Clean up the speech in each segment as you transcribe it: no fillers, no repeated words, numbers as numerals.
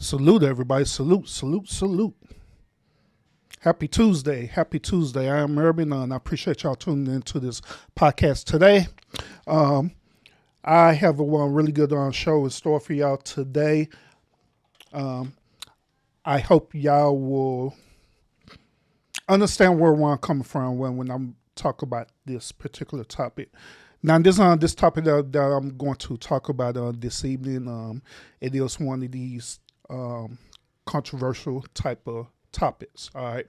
Salute, everybody. Salute, salute, salute. Happy Tuesday. Happy Tuesday. I am Urban, and I appreciate y'all tuning into this podcast today. Um, I have a one really good show in store for y'all today. Um, I hope y'all will understand where I'm coming from when I'm talking about this particular topic. Now, this topic that I'm going to talk about this evening, it is one of these controversial type of topics. All right,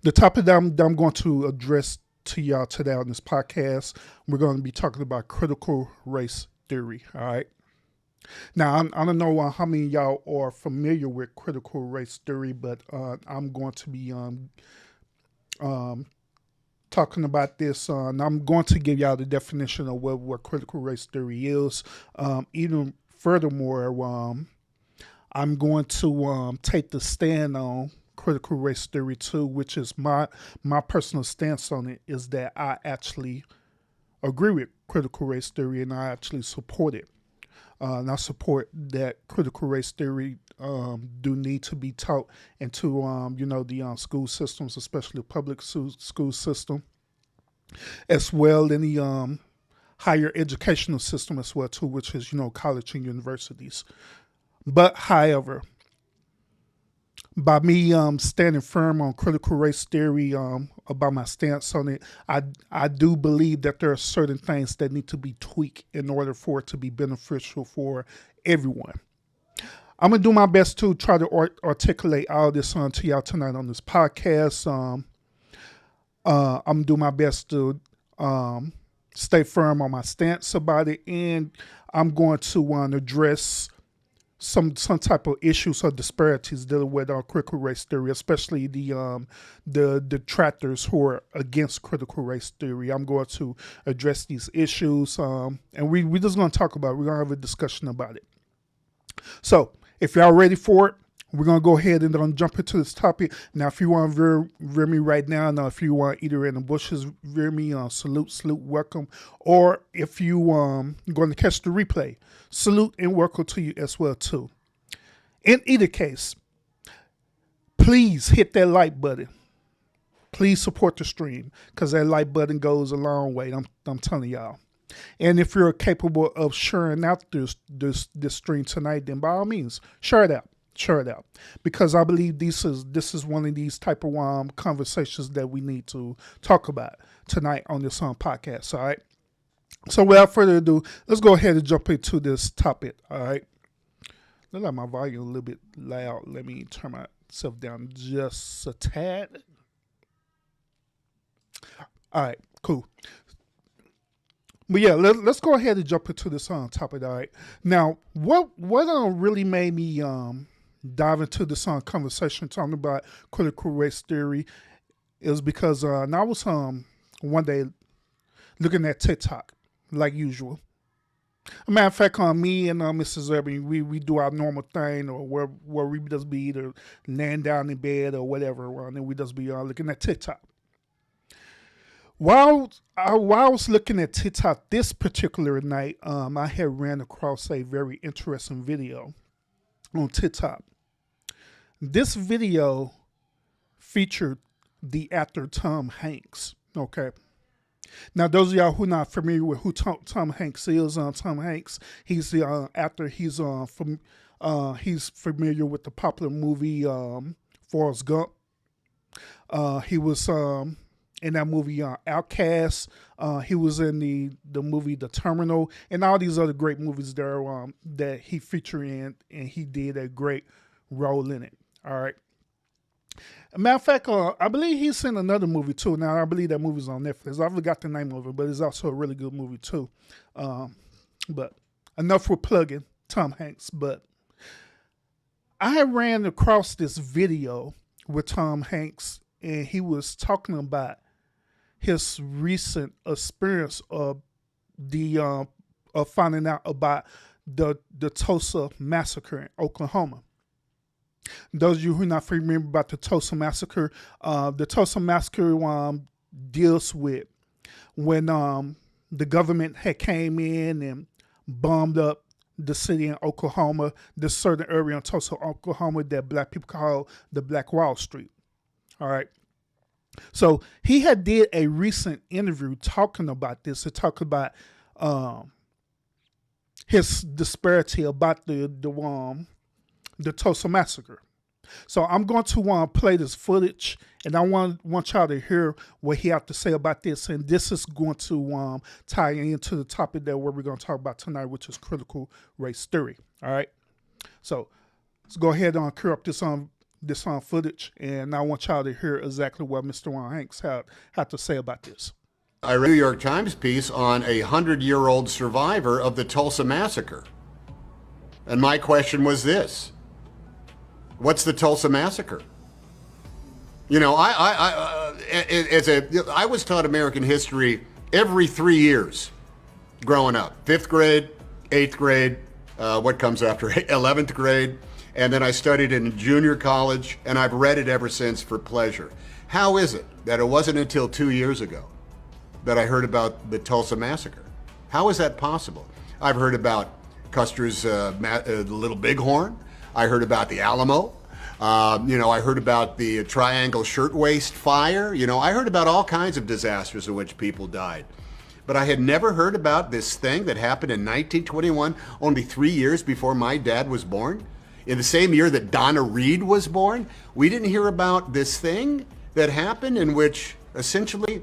the topic that I'm going to address to y'all today on this podcast, we're going to be talking about critical race theory. All right. Now, I don't know how many of y'all are familiar with critical race theory, but I'm going to be um, talking about this, and I'm going to give y'all the definition of what critical race theory is. Even furthermore, I'm going to take the stand on critical race theory too, which is my personal stance on it, is that I actually agree with critical race theory and I actually support it. And I support that critical race theory do need to be taught into the school systems, especially the public school system, as well in the higher educational system as well too, which is college and universities. But however, by me standing firm on critical race theory, about my stance on it, I do believe that there are certain things that need to be tweaked in order for it to be beneficial for everyone. I'm gonna do my best to try to articulate all this to y'all tonight on this podcast. I'm gonna do my best to stay firm on my stance about it, and I'm going to address some type of issues or disparities dealing with critical race theory, especially the detractors who are against critical race theory. I'm going to address these issues, and we're just going to talk about it. We're going to have a discussion about it. So if y'all ready for it, we're going to go ahead and jump into this topic. Now, if you want to veer me right now, if you want either in the bushes, veer me, salute, welcome. Or if you going to catch the replay, salute and welcome to you as well, too. In either case, please hit that like button. Please support the stream, because that like button goes a long way. I'm telling y'all. And if you're capable of sharing out this stream tonight, then by all means, share it out. Share it out, because I believe this is one of these type of conversations that we need to talk about tonight on this podcast. All right. So without further ado, let's go ahead and jump into this topic. All right. Look like my volume a little bit loud. Let me turn myself down just a tad. All right. Cool. But yeah, let's go ahead and jump into this topic. All right. Now, what really made me dive into this conversation talking about critical race theory is because I was one day looking at TikTok like usual. As a matter of fact, me and Mrs. Urban, we do our normal thing, or where we just be either laying down in bed or whatever, and then we just be looking at TikTok. While I was looking at TikTok this particular night, I had ran across a very interesting video on TikTok. This video featured the actor Tom Hanks. Okay. Now, those of y'all who are not familiar with who Tom Hanks is, Tom Hanks, he's the actor. He's familiar with the popular movie Forrest Gump. He was in that movie Outcast. He was in the movie The Terminal, and all these other great movies there that he featured in, and he did a great role in it. All right. As a matter of fact, I believe he's in another movie too. Now, I believe that movie's on Netflix. I forgot the name of it, but it's also a really good movie too. But enough with plugging Tom Hanks. But I ran across this video with Tom Hanks, and he was talking about his recent experience of of finding out about the Tulsa massacre in Oklahoma. Those of you who are not familiar about the Tulsa massacre deals with when the government had came in and bombed up the city in Oklahoma, this certain area in Tulsa, Oklahoma, that black people call the Black Wall Street. All right. So he had did a recent interview talking about this. It talked about his disparity about the Tulsa massacre. So I'm going to play this footage, and I want y'all to hear what he had to say about this. And this is going to tie into the topic that we're going to talk about tonight, which is critical race theory. All right. So let's go ahead and clear up this footage, and I want y'all to hear exactly what Mr. Hanks had to say about this. I read a New York Times piece on a 100-year-old survivor of the Tulsa massacre. And my question was this: what's the Tulsa massacre? You know, I was taught American history every 3 years growing up. 5th grade, 8th grade, what comes after 11th grade, and then I studied in junior college, and I've read it ever since for pleasure. How is it that it wasn't until 2 years ago that I heard about the Tulsa massacre? How is that possible? I've heard about Custer's Little Bighorn. I heard about the Alamo. I heard about the Triangle Shirtwaist Fire. I heard about all kinds of disasters in which people died. But I had never heard about this thing that happened in 1921, only 3 years before my dad was born. In the same year that Donna Reed was born, we didn't hear about this thing that happened in which essentially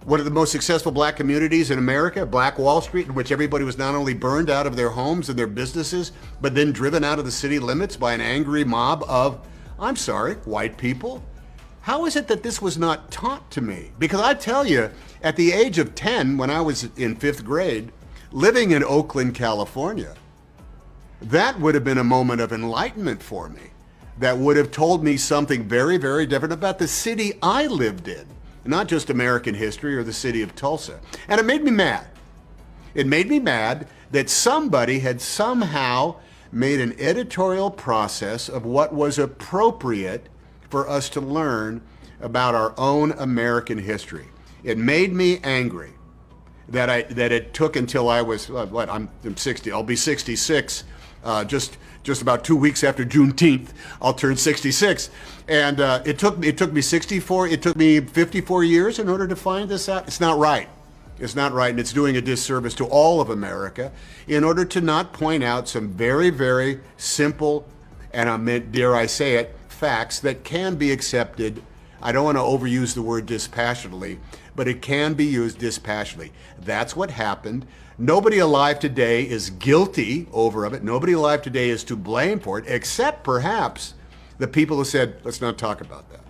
one of the most successful black communities in America, Black Wall Street, in which everybody was not only burned out of their homes and their businesses, but then driven out of the city limits by an angry mob of, I'm sorry, white people. How is it that this was not taught to me? Because I tell you, at the age of 10, when I was in 5th grade, living in Oakland, California, that would have been a moment of enlightenment for me. That would have told me something very, very different about the city I lived in. Not just American history or the city of Tulsa. And it made me mad. It made me mad that somebody had somehow made an editorial process of what was appropriate for us to learn about our own American history. It made me angry that it took until I was, I'm 60, I'll be 66, just about 2 weeks after Juneteenth, I'll turn 66. And it took me 54 years in order to find this out. It's not right. It's not right, and it's doing a disservice to all of America in order to not point out some very, very simple, and dare I say it, facts that can be accepted. I don't want to overuse the word dispassionately, but it can be used dispassionately. That's what happened. Nobody alive today is guilty over of it. Nobody alive today is to blame for it, except perhaps the people who said, let's not talk about that.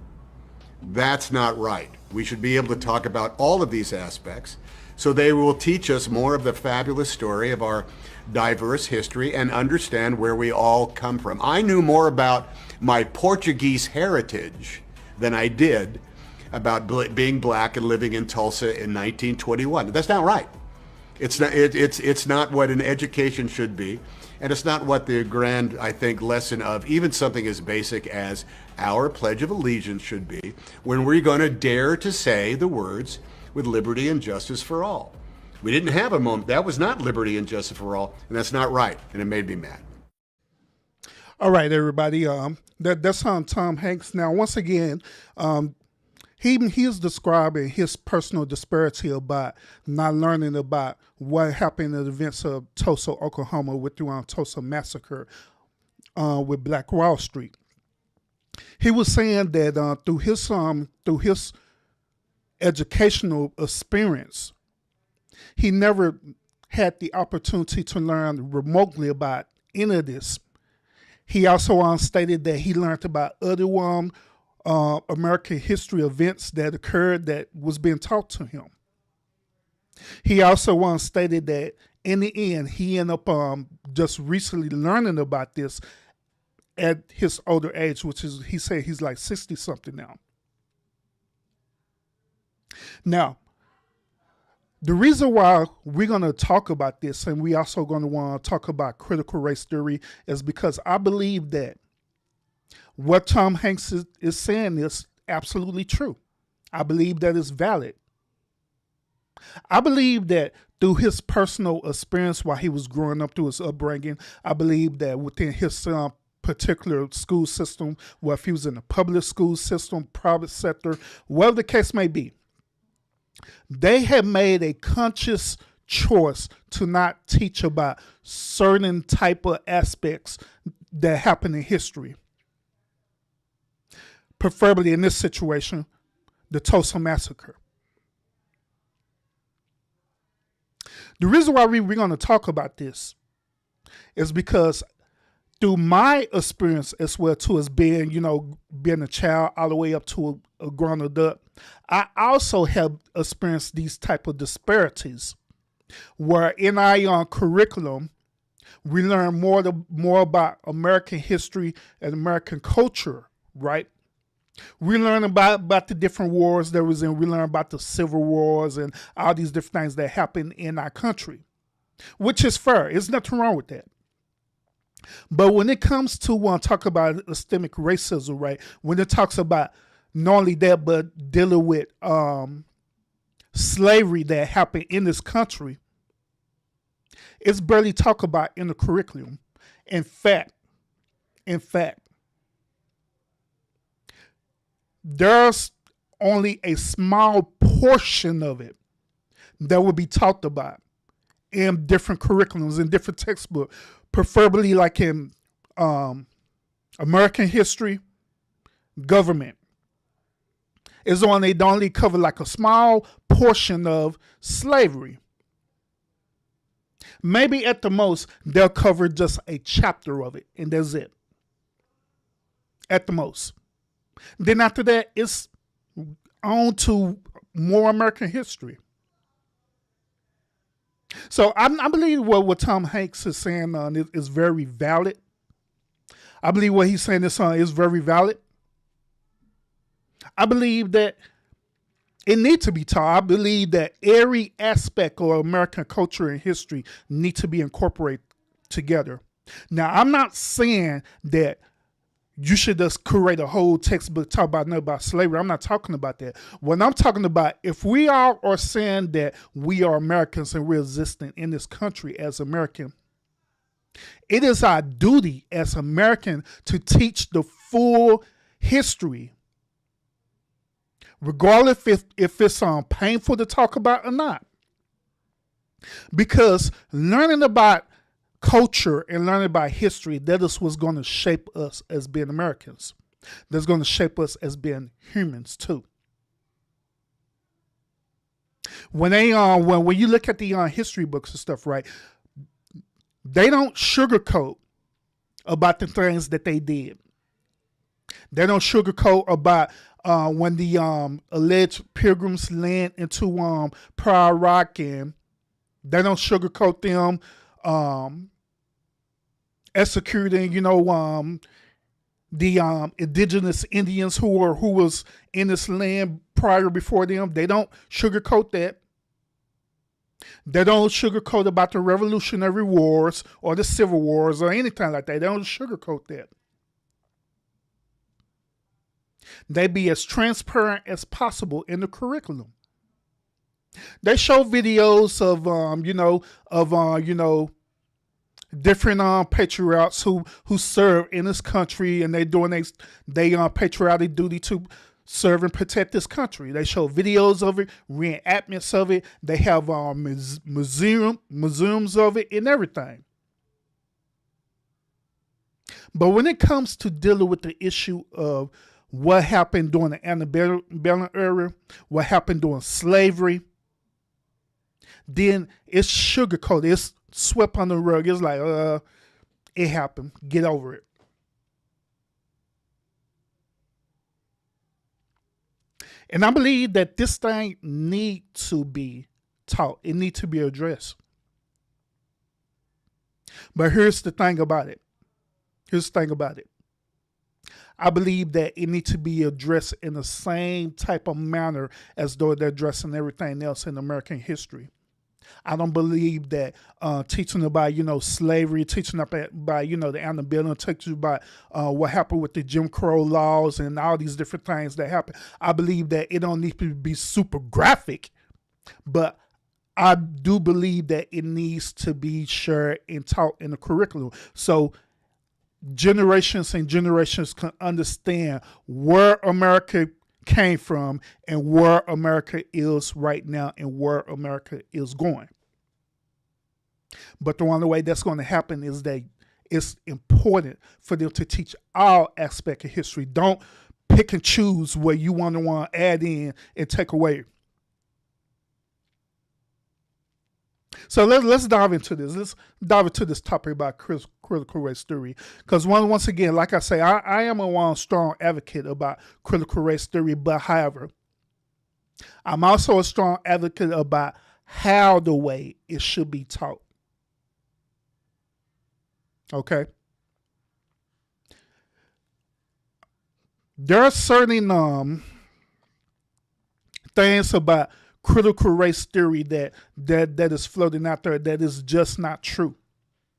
That's not right. We should be able to talk about all of these aspects, so they will teach us more of the fabulous story of our diverse history and understand where we all come from. I knew more about my Portuguese heritage than I did about being black and living in Tulsa in 1921. That's not right. It's not what an education should be, and it's not what the grand, I think, lesson of even something as basic as our Pledge of Allegiance should be, when we're going to dare to say the words, with liberty and justice for all. We didn't have a moment. That was not liberty and justice for all, and that's not right, and it made me mad. All right, everybody. That's on Tom Hanks. Now, once again, he is describing his personal disparity about not learning about what happened in the events of Tulsa, Oklahoma, with the Tulsa massacre with Black Wall Street. He was saying that through his educational experience, he never had the opportunity to learn remotely about any of this. He also stated that he learned about other American history events that occurred that was being taught to him. He also stated that in the end, he ended up just recently learning about this at his older age, which is, he said he's like 60 something now. Now, the reason why we're going to talk about this, and we also going to want to talk about critical race theory, is because I believe that what Tom Hanks is saying is absolutely true. I believe that it's valid. I believe that through his personal experience while he was growing up, through his upbringing, I believe that within his particular school system, whether if he was in the public school system, private sector, whatever the case may be, they have made a conscious choice to not teach about certain type of aspects that happen in history. Preferably in this situation, the Tulsa Massacre. The reason why we're going to talk about this is because through my experience as well too, as being, being a child all the way up to a grown adult, I also have experienced these type of disparities where in our curriculum, we learn more about American history and American culture, right? We learn about the different wars there was in. We learn about the civil wars and all these different things that happen in our country, which is fair. There's nothing wrong with that. But when it comes to talk about systemic racism, right? When it talks about not only that, but dealing with slavery that happened in this country, it's barely talked about in the curriculum. In fact, there's only a small portion of it that will be talked about in different curriculums, in different textbooks, preferably like in American history, government. Is on they only cover like a small portion of slavery. Maybe at the most, they'll cover just a chapter of it, and that's it. At the most. Then after that, it's on to more American history. So I believe what Tom Hanks is saying is very valid. I believe what he's saying is very valid. I believe that it needs to be taught. I believe that every aspect of American culture and history needs to be incorporated together. Now, I'm not saying that you should just create a whole textbook talk about slavery. I'm not talking about that. What I'm talking about, if we are saying that we are Americans and we're existing in this country as American, it is our duty as American to teach the full history, regardless if it's painful to talk about or not. Because learning about culture and learning about history, that is what's going to shape us as being Americans. That's going to shape us as being humans too. When you look at the history books and stuff, right, they don't sugarcoat about the things that they did. They don't sugarcoat about when the alleged pilgrims land into Pride Rock, and they don't sugarcoat them executing, the indigenous Indians who was in this land before them. They don't sugarcoat that. They don't sugarcoat about the Revolutionary Wars or the Civil Wars or anything like that. They don't sugarcoat that. They be as transparent as possible in the curriculum. They show videos of different patriots who serve in this country, and they doing they patriotic duty to serve and protect this country. They show videos of it, reenactments of it. They have museums of it and everything. But when it comes to dealing with the issue of what happened during the antebellum era, what happened during slavery, then it's sugarcoated. It's swept under the rug. It's like, it happened. Get over it. And I believe that this thing need to be taught. It needs to be addressed. But here's the thing about it. I believe that it needs to be addressed in the same type of manner as though they're addressing everything else in American history. I don't believe that teaching about, slavery, teaching about, the antebellum, teaching about what happened with the Jim Crow laws and all these different things that happened. I believe that it don't need to be super graphic, but I do believe that it needs to be shared and taught in the curriculum. So generations and generations can understand where America came from and where America is right now and where America is going. But the only way that's going to happen is that it's important for them to teach all aspect of history. Don't pick and choose where you want to add in and take away. So let's dive into this. Let's dive into this topic about critical race theory. Because once again, like I say, I am a strong advocate about critical race theory. But however, I'm also a strong advocate about how the way it should be taught. Okay. There are certain things about critical race theory that is floating out there that is just not true.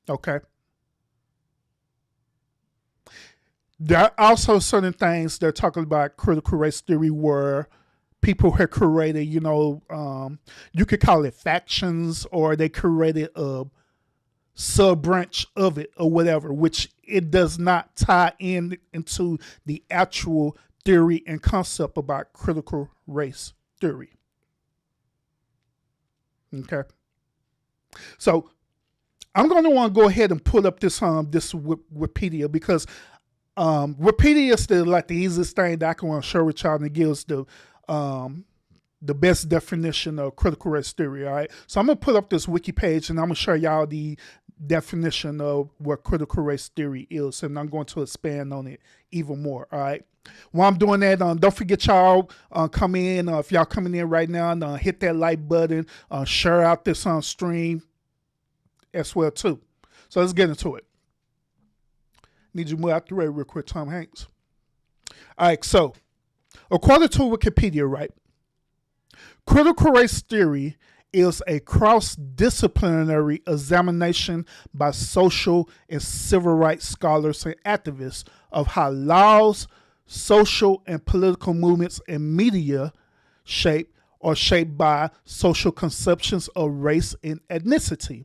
Okay. There are also certain things they're talking about critical race theory where people have created, you could call it factions, or they created a sub branch of it or whatever, which it does not tie into the actual theory and concept about critical race theory. Okay. So I'm going to want to go ahead and pull up this Wikipedia, because Wikipedia is the easiest thing that I can want to share with y'all, and it gives the best definition of critical race theory. All right. So I'm going to put up this wiki page and I'm going to show y'all the definition of what critical race theory is, and I'm going to expand on it even more. All right. While I'm doing that, don't forget y'all come in. If y'all coming in right now, hit that like button, share out this on stream as well too. So let's get into it. Need you to move out the way real quick, Tom Hanks. All right. So according to Wikipedia, right, critical race theory is a cross-disciplinary examination by social and civil rights scholars and activists of how laws, social and political movements, and media shaped by social conceptions of race and ethnicity.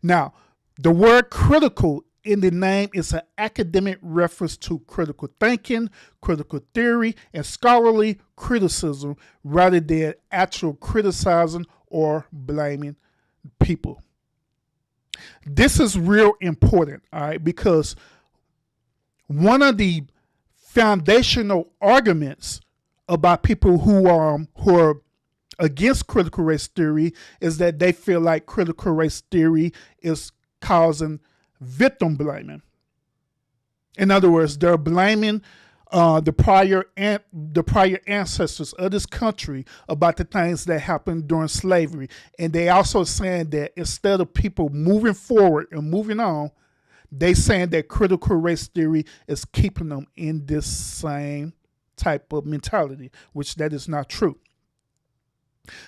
Now, the word critical in the name is an academic reference to critical thinking, critical theory, and scholarly criticism, rather than actual criticizing or blaming people. This is real important, all right, because one of the foundational arguments about people who are against critical race theory is that they feel like critical race theory is causing victim blaming. In other words, they're blaming the prior ancestors of this country about the things that happened during slavery, and they also saying that instead of people moving forward and moving on, they saying that critical race theory is keeping them in this same type of mentality, which that is not true.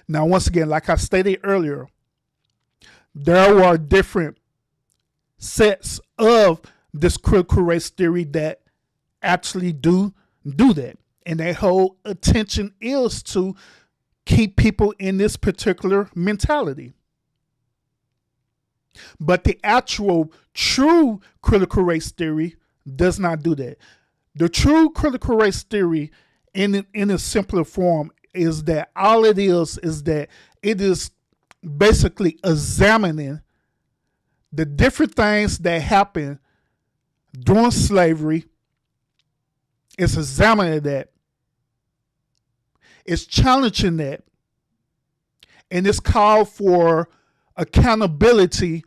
Now, once again, like I stated earlier, there are different sets of this critical race theory that actually do that. And their whole attention is to keep people in this particular mentality. But the actual true critical race theory does not do that. The true critical race theory in a simpler form is that all it is that it is basically examining the different things that happen during slavery. It's examining that. It's challenging that. And it's called for accountability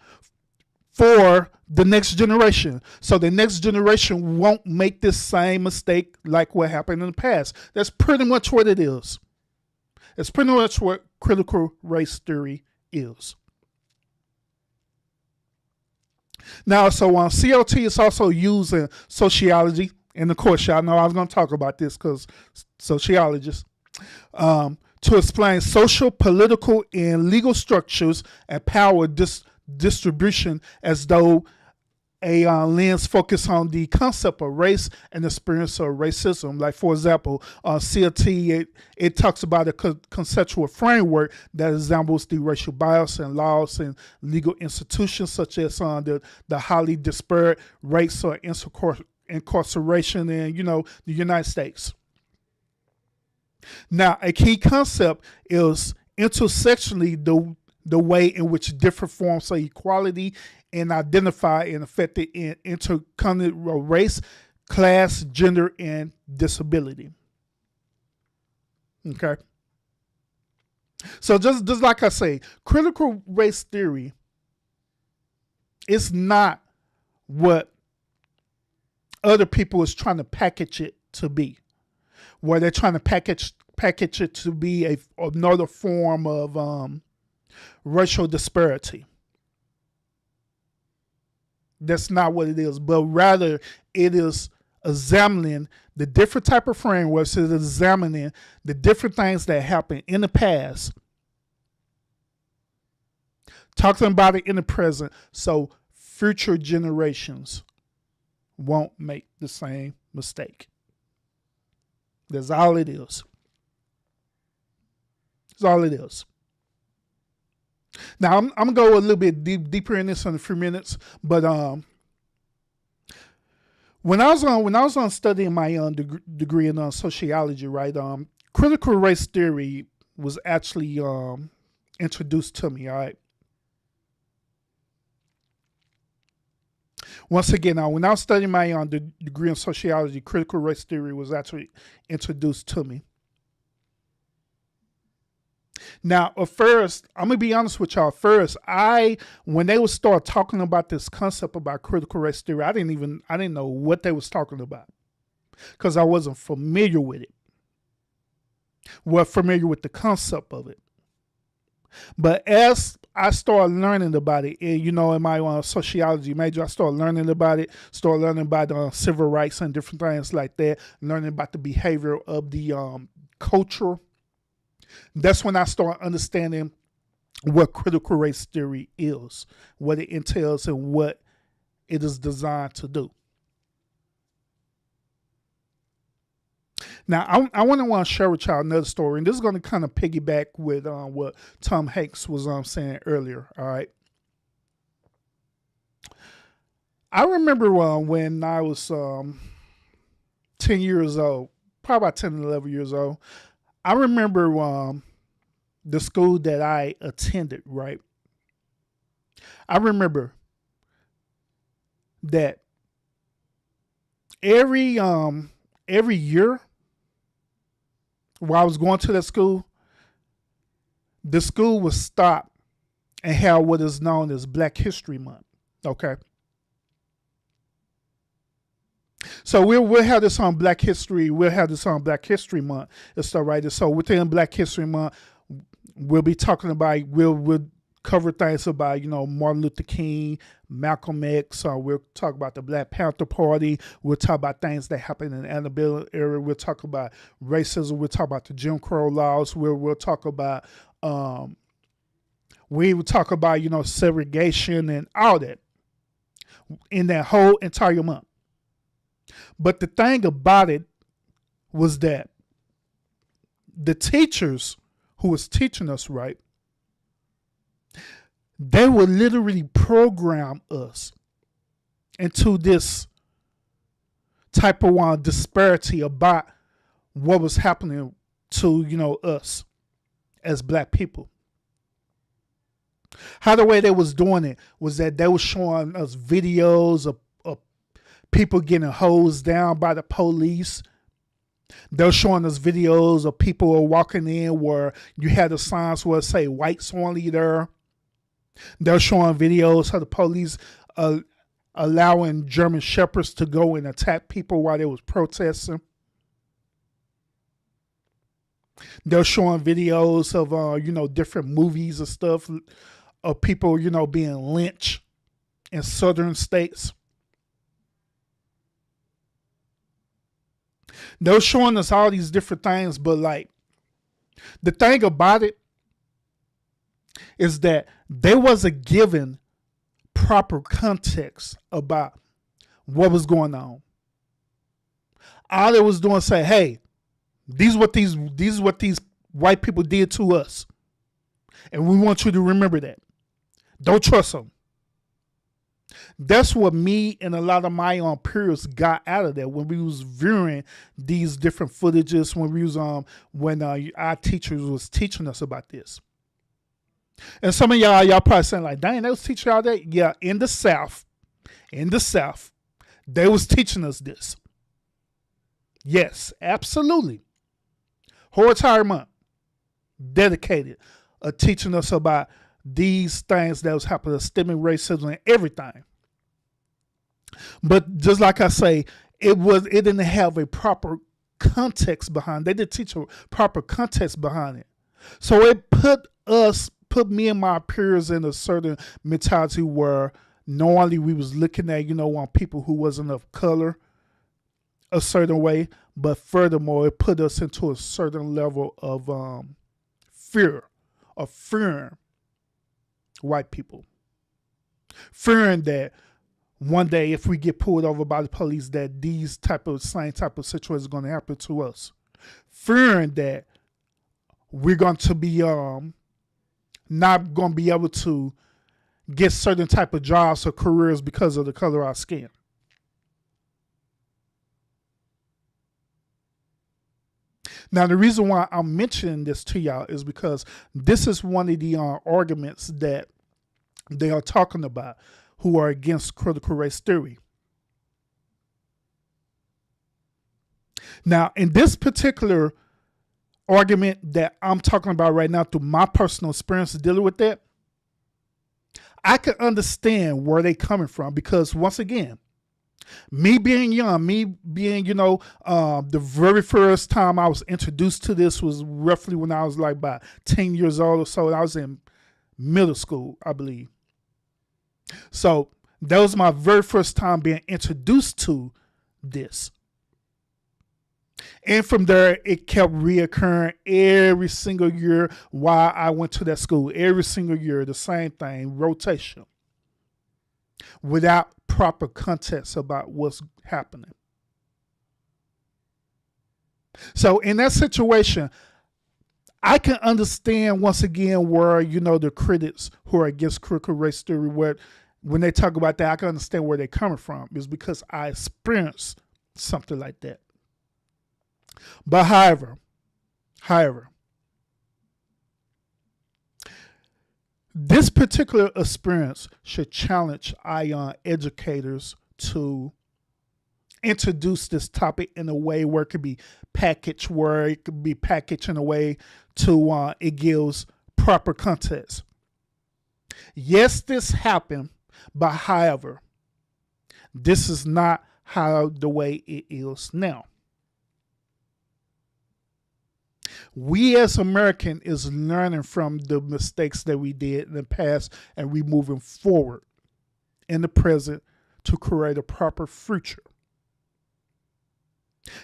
for the next generation. So the next generation won't make this same mistake like what happened in the past. That's pretty much what it is. It's pretty much what critical race theory is. Now, so CLT is also used in sociology. And of course, y'all know I was going to talk about this because sociologists, to explain social, political, and legal structures and power distribution as though a lens focused on the concept of race and the experience of racism. Like, for example, CLT, it talks about a conceptual framework that examines the racial bias and laws and legal institutions, such as the highly disparate rates or incarceration in, the United States. Now, a key concept is intersectionally the way in which different forms of equality and identify and affected in interconnected race, class, gender, and disability. Okay. So just like I say, critical race theory is not what other people is trying to package it to be, where they're trying to package it to be another form of racial disparity. That's not what it is, but rather it is examining the different type of frameworks, it is examining the different things that happened in the past, talking about it in the present, so future generations won't make the same mistake. That's all it is. That's all it is. Now I'm gonna go a little bit deeper in this in a few minutes, but when I was on studying my degree in sociology, right? Critical race theory was actually introduced to me. All right. Once again, when I was studying my degree in sociology, critical race theory was actually introduced to me. Now, at first, I'm gonna be honest with y'all. First, when they would start talking about this concept about critical race theory, I didn't know what they was talking about because I wasn't familiar with it. Well, familiar with the concept of it. But as I started learning about it, and, in my sociology major, I started learning about it. Started learning about civil rights and different things like that. Learning about the behavior of the culture. That's when I started understanding what critical race theory is, what it entails, and what it is designed to do. Now, I want to share with y'all another story, and this is going to kind of piggyback with what Tom Hanks was saying earlier. All right. I remember when I was 10 years old, probably about 10 and 11 years old. I remember the school that I attended, right? I remember that every year while I was going to that school, the school would stop and have what is known as Black History Month. Okay. So we'll have this on Black History. We'll have this on Black History Month and stuff, right? So within Black History Month, we'll be talking about, we'll cover things about, Martin Luther King, Malcolm X. We'll talk about the Black Panther Party. We'll talk about things that happened in the antebellum era. We'll talk about racism. We'll talk about the Jim Crow laws. We'll talk about, segregation and all that in that whole entire month. But the thing about it was that the teachers who was teaching us, right, they would literally program us into this type of disparity about what was happening to, us as Black people. How the way they was doing it was that they was showing us videos of people getting hosed down by the police. They're showing us videos of people walking in where you had the signs where it say whites only there. They're showing videos of the police allowing German shepherds to go and attack people while they was protesting. They're showing videos of, different movies and stuff of people, being lynched in southern states. They're showing us all these different things, but the thing about it is that they wasn't given proper context about what was going on. All they was doing say, hey, these is what these white people did to us. And we want you to remember that. Don't trust them. That's what me and a lot of my peers got out of that when we was viewing these different footages, when we was when our teachers was teaching us about this. And some of y'all probably saying like, dang, they was teaching y'all that? Yeah, in the South, they was teaching us this. Yes, absolutely. Whole entire month dedicated teaching us about these things that was happening, systemic racism and everything. But just like I say, it didn't have a proper context behind it. They didn't teach a proper context behind it. So it put me and my peers in a certain mentality where normally we was looking at, people who wasn't of color a certain way, but furthermore, it put us into a certain level of fearing white people. Fearing that one day if we get pulled over by the police that same type of situation is going to happen to us. Fearing that we're going to be not going to be able to get certain type of jobs or careers because of the color of our skin. Now, the reason why I'm mentioning this to y'all is because this is one of the arguments that they are talking about who are against critical race theory. Now, in this particular argument that I'm talking about right now, through my personal experience dealing with that, I can understand where they're coming from because, once again, me being young, the very first time I was introduced to this was roughly when I was like about 10 years old or so. I was in middle school, I believe. So that was my very first time being introduced to this. And from there, it kept reoccurring every single year while I went to that school. Every single year, the same thing, rotation. Without proper context about what's happening. So in that situation, I can understand once again where, the critics who are against critical race theory, when they talk about that, I can understand where they're coming from. It's because I experienced something like that. But however, this particular experience should challenge ION educators to introduce this topic in a way where it could be packaged, in a way to it gives proper context. Yes, this happened, but however, this is not how the way it is now. We as Americans is learning from the mistakes that we did in the past, and we moving forward in the present to create a proper future.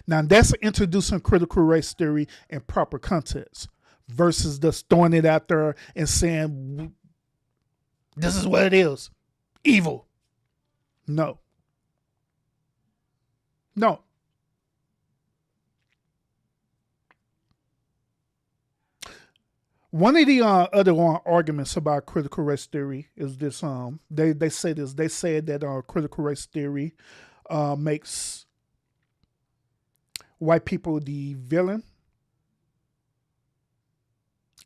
Now that's introducing critical race theory in proper context versus just throwing it out there and saying, this is what it is. Evil. No. One of the other arguments about critical race theory is this. They say this. They said that critical race theory makes white people the villain,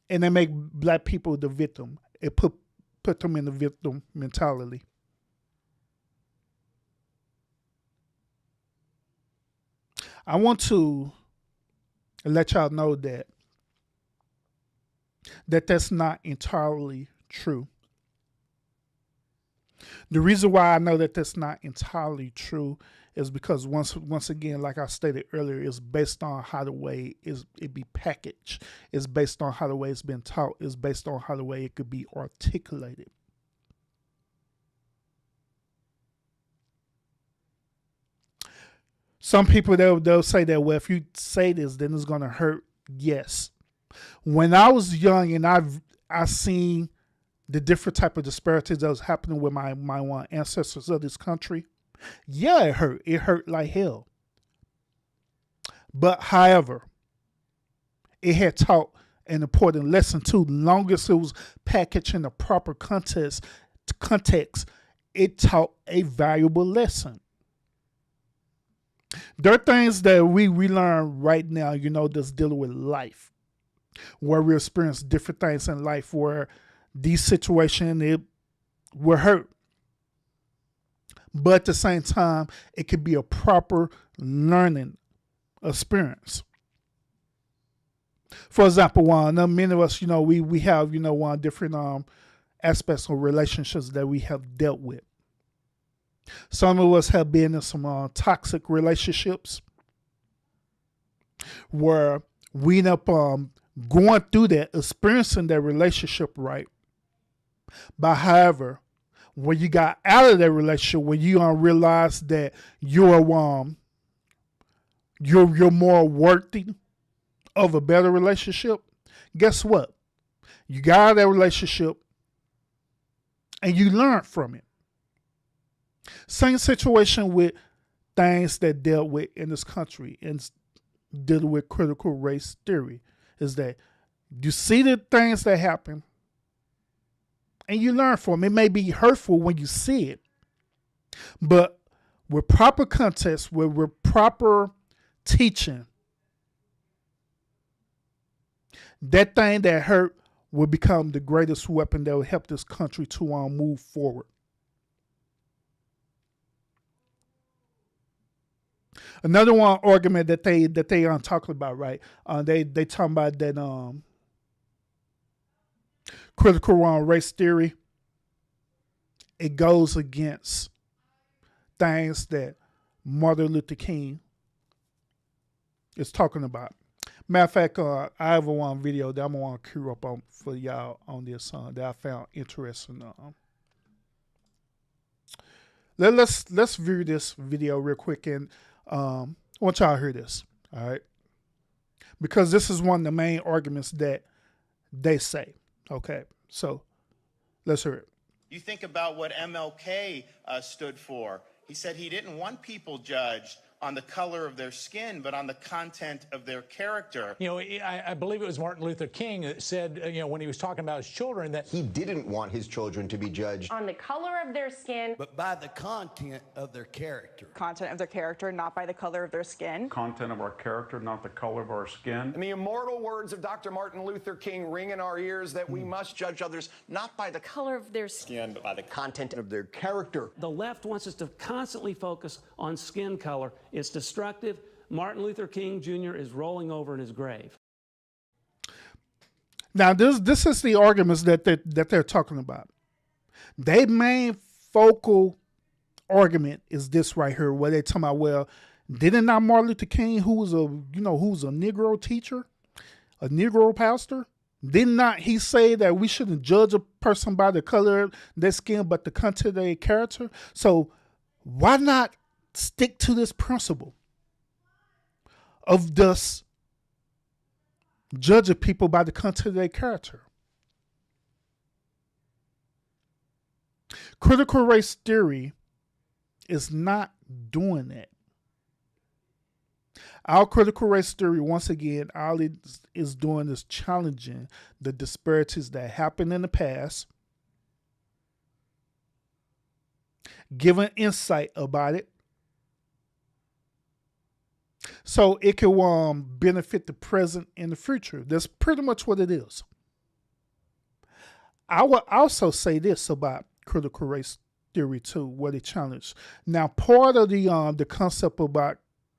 and they make black people the victim. It put them in the victim mentality. I want to let y'all know that's not entirely true. The reason why I know that that's not entirely true is because once again, like I stated earlier, it's based on how the way it be packaged. It's based on how the way it's been taught. It's based on how the way it could be articulated. Some people they'll say that, well, if you say this, then it's gonna hurt. Yes. When I was young and I seen the different type of disparities that was happening with my one ancestors of this country, yeah, it hurt. It hurt like hell. But however, it had taught an important lesson too. Long as it was packaged in the proper context, it taught a valuable lesson. There are things that we learn right now, that's dealing with life, where we experience different things in life, where these situations it will hurt. But at the same time, it could be a proper learning experience. For example, many of us, we have, different aspects of relationships that we have dealt with. Some of us have been in some toxic relationships where we end up going through that, experiencing that relationship, right? But however, when you got out of that relationship, when you realize that you're more worthy of a better relationship, guess what? You got out of that relationship and you learned from it. Same situation with things that dealt with in this country and dealing with critical race theory is that you see the things that happen and you learn from it. It may be hurtful when you see it, but with proper context, with proper teaching, that thing that hurt will become the greatest weapon that will help this country to move forward. Another one argument that they talking about, right? They talking about that critical race theory. It goes against things that Martin Luther King is talking about. Matter of fact, I have one video that I'm gonna want to cue up on for y'all on this that I found interesting. Let's view this video real quick, and I want y'all to hear this, all right? Because this is one of the main arguments that they say. Okay, so let's hear it. You think about what MLK stood for. He said he didn't want people judged on the color of their skin, but on the content of their character. I believe it was Martin Luther King that said, when he was talking about his children, that he didn't want his children to be judged on the color of their skin, but by the content of their character. Content of their character, not by the color of their skin. Content of our character, not the color of our skin. And the immortal words of Dr. Martin Luther King ring in our ears that we must judge others not by the color of their skin, but by the content of their character. The left wants us to constantly focus on skin color. It's destructive. Martin Luther King Jr. is rolling over in his grave. Now, this is the arguments that they're talking about. Their main focal argument is this right here, where they're talking about, well, didn't not Martin Luther King, who was a Negro teacher, a Negro pastor, did not he say that we shouldn't judge a person by the color of their skin, but the content of their character? So why not stick to this principle of thus judging people by the content of their character? Critical race theory is not doing that. Our critical race theory, once again, all it is doing is challenging the disparities that happened in the past, giving insight about it, so it can benefit the present and the future. That's pretty much what it is. I will also say this about critical race theory too, what it challenged. Now, part of the concept about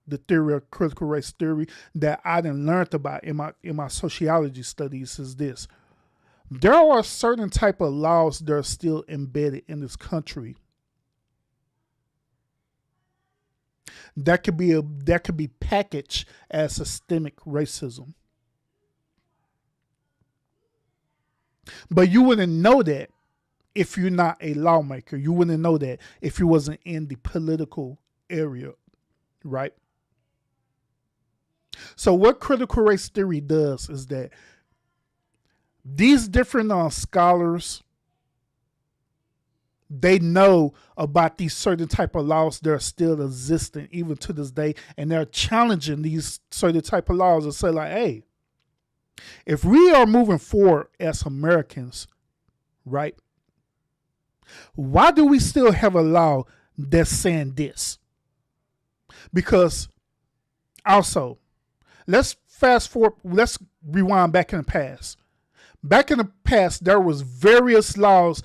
the theory of critical race theory that I done learned about in my sociology studies is this: there are certain type of laws that are still embedded in this country that could be packaged as systemic racism. But you wouldn't know that if you're not a lawmaker. You wouldn't know that if you wasn't in the political area, right? So what critical race theory does is that these different scholars they know about these certain type of laws that are still existing even to this day, and they're challenging these certain type of laws and say like, hey, if we are moving forward as Americans, right, why do we still have a law that's saying this? Because also, let's fast forward, let's rewind back in the past. Back in the past, there was various laws,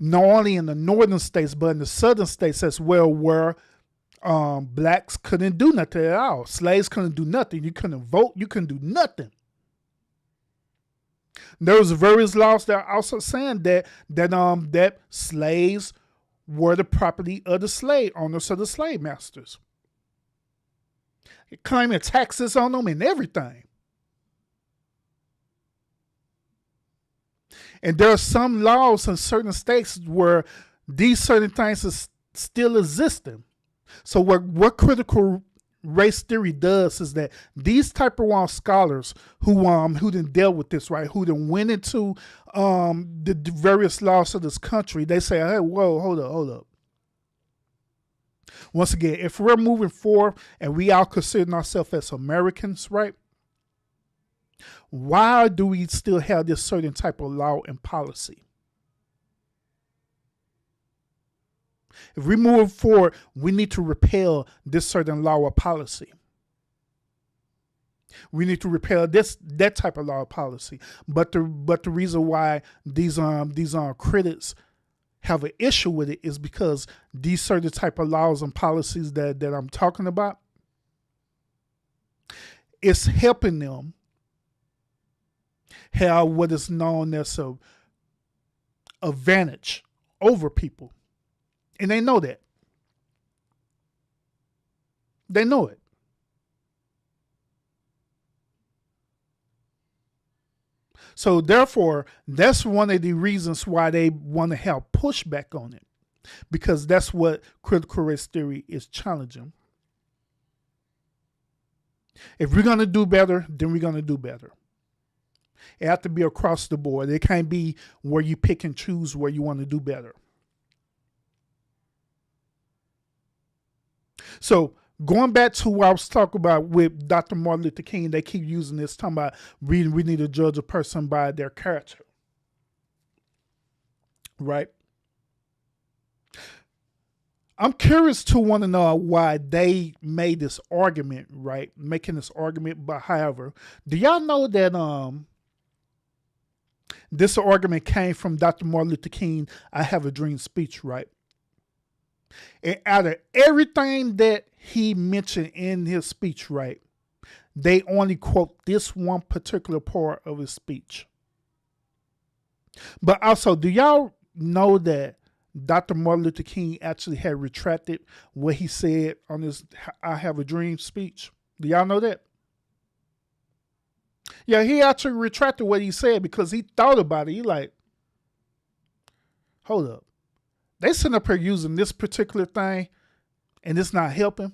not only in the northern states, but in the southern states as well, where blacks couldn't do nothing at all. Slaves couldn't do nothing. You couldn't vote. You couldn't do nothing. There was various laws that are also saying that slaves were the property of the slave owners, of the slave masters. Claiming taxes on them and everything. And there are some laws in certain states where these certain things are still existing. So what critical race theory does is that these type of scholars who done dealt with this, right, who done went into the various laws of this country, they say, hey, whoa, hold up. Once again, if we're moving forward and we all consider ourselves as Americans, right, why do we still have this certain type of law and policy? If we move forward, we need to repeal this certain law or policy. We need to repeal that type of law or policy. But the reason why these critics have an issue with it is because these certain type of laws and policies that I'm talking about, it's helping them have what is known as a advantage over people. And they know that. They know it. So therefore, that's one of the reasons why they want to have pushback on it. Because that's what critical race theory is challenging. If we're going to do better, then we're going to do better. It has to be across the board. It can't be where you pick and choose where you want to do better. So going back to what I was talking about with Dr. Martin Luther King, they keep using this, talking about we need to judge a person by their character. Right? I'm curious to want to know why they made this argument, right? Making this argument, but however, do y'all know that this argument came from Dr. Martin Luther King, I Have a Dream speech, right? And out of everything that he mentioned in his speech, right, they only quote this one particular part of his speech. But also, do y'all know that Dr. Martin Luther King actually had retracted what he said on his I Have a Dream speech? Do y'all know that? Yeah, he actually retracted what he said because he thought about it. He like, hold up. They sitting up here using this particular thing and it's not helping.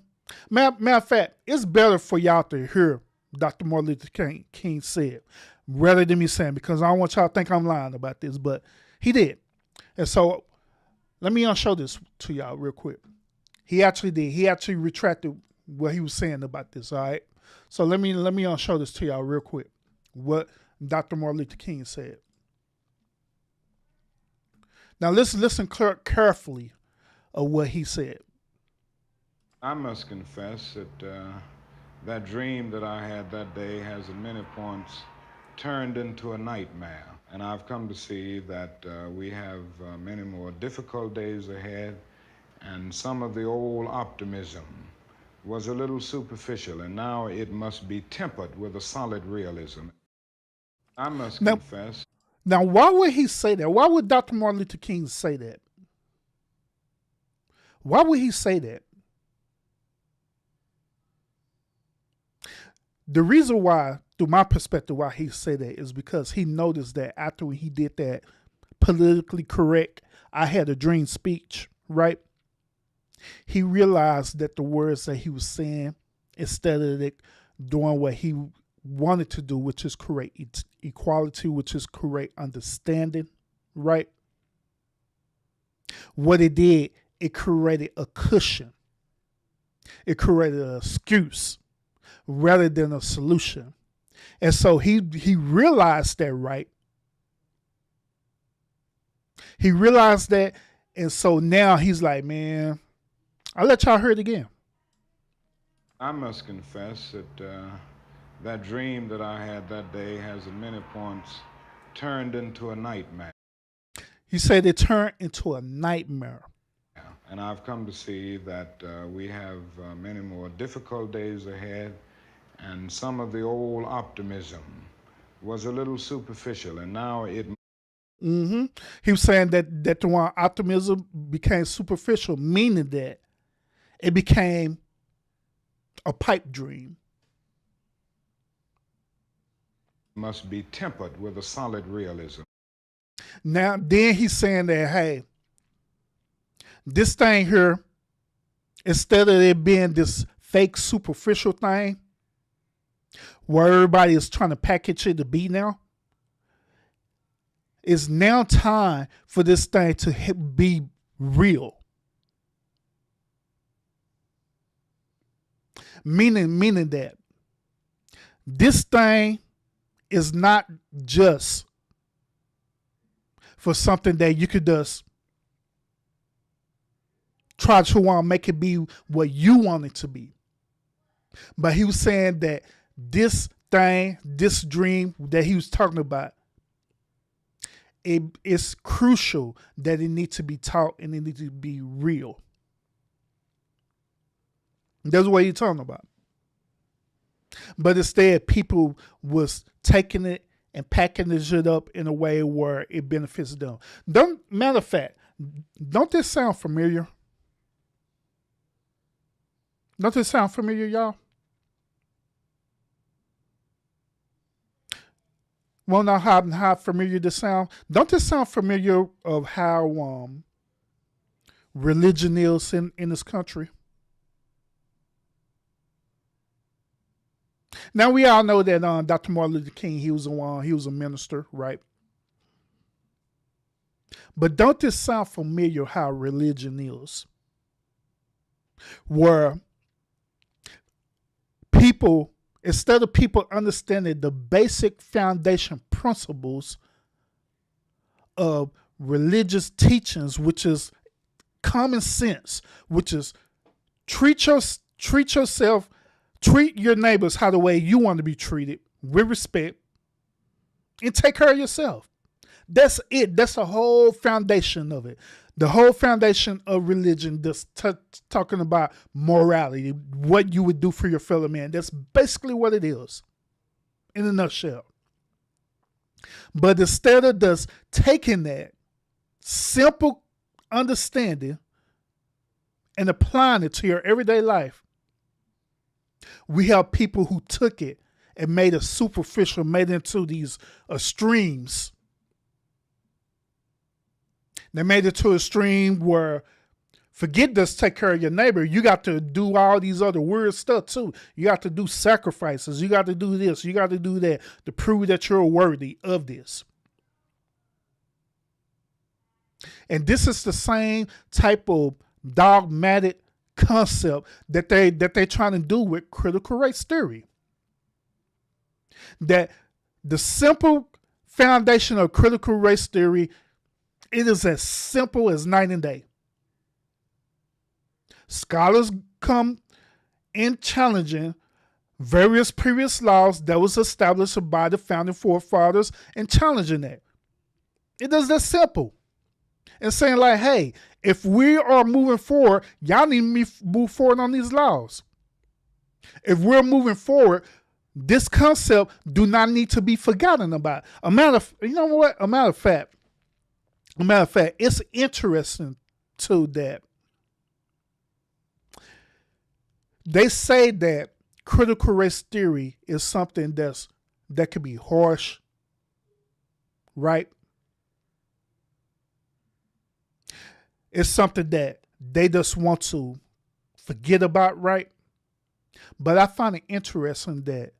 Matter of fact, it's better for y'all to hear Dr. Martin Luther King said rather than me saying, because I don't want y'all to think I'm lying about this, but he did. And so let me show this to y'all real quick. He actually did. He actually retracted what he was saying about this, all right? So let me show this to y'all real quick, what Dr. Martin Luther King said. Now listen carefully of what he said. I must confess that that dream that I had that day has at many points turned into a nightmare. And I've come to see that we have many more difficult days ahead, and some of the old optimism was a little superficial, and now it must be tempered with a solid realism. I must confess. Now, why would he say that? Why would Dr. Martin Luther King say that? Why would he say that? The reason why, through my perspective, why he said that is because he noticed that after he did that politically correct I Had a Dream speech, right? He realized that the words that he was saying, instead of doing what he wanted to do, which is create equality, which is create understanding, right? What it did, it created a cushion. It created an excuse rather than a solution. And so he realized that, right? He realized that, and so now he's like, man, I'll let y'all hear it again. I must confess that that dream that I had that day has at many points turned into a nightmare. He said it turned into a nightmare. And I've come to see that we have many more difficult days ahead, and some of the old optimism was a little superficial, and now it... He was saying that the one optimism became superficial, meaning that it became a pipe dream. must be tempered with a solid realism. Now, then he's saying that, hey, this thing here, instead of it being this fake superficial thing where everybody is trying to package it to be now, it's now time for this thing to be real. Meaning that this thing is not just for something that you could just try to make it be what you want it to be. But he was saying that this thing, this dream that he was talking about, it's crucial that it needs to be taught and it needs to be real. That's what he's talking about. But instead, people was taking it and packaging it up in a way where it benefits them. Matter of fact, don't this sound familiar? Don't this sound familiar, y'all? Well, now how familiar this sound? Don't this sound familiar of how religion is in this country? Now we all know that Dr. Martin Luther King, he was a minister, right? But don't this sound familiar how religion is? Where people, instead of people understanding the basic foundation principles of religious teachings, which is common sense, which is treat your neighbors how the way you want to be treated, with respect, and take care of yourself. That's it. That's the whole foundation of it. The whole foundation of religion, just talking about morality, what you would do for your fellow man. That's basically what it is, in a nutshell. But instead of just taking that simple understanding and applying it to your everyday life, we have people who took it and made it superficial, made it into these extremes. They made it to a extreme where forget just take care of your neighbor. You got to do all these other weird stuff too. You got to do sacrifices. You got to do this. You got to do that to prove that you're worthy of this. And this is the same type of dogmatic concept that they're trying to do with critical race theory. That the simple foundation of critical race theory, it is as simple as night and day. Scholars come in challenging various previous laws that was established by the founding forefathers and challenging that. It is that simple. And saying like, hey, if we are moving forward, y'all need to move forward on these laws. If we're moving forward, this concept do not need to be forgotten about. A matter of fact, it's interesting too that they say that critical race theory is something that could be harsh, right? It's something that they just want to forget about, right? But I find it interesting that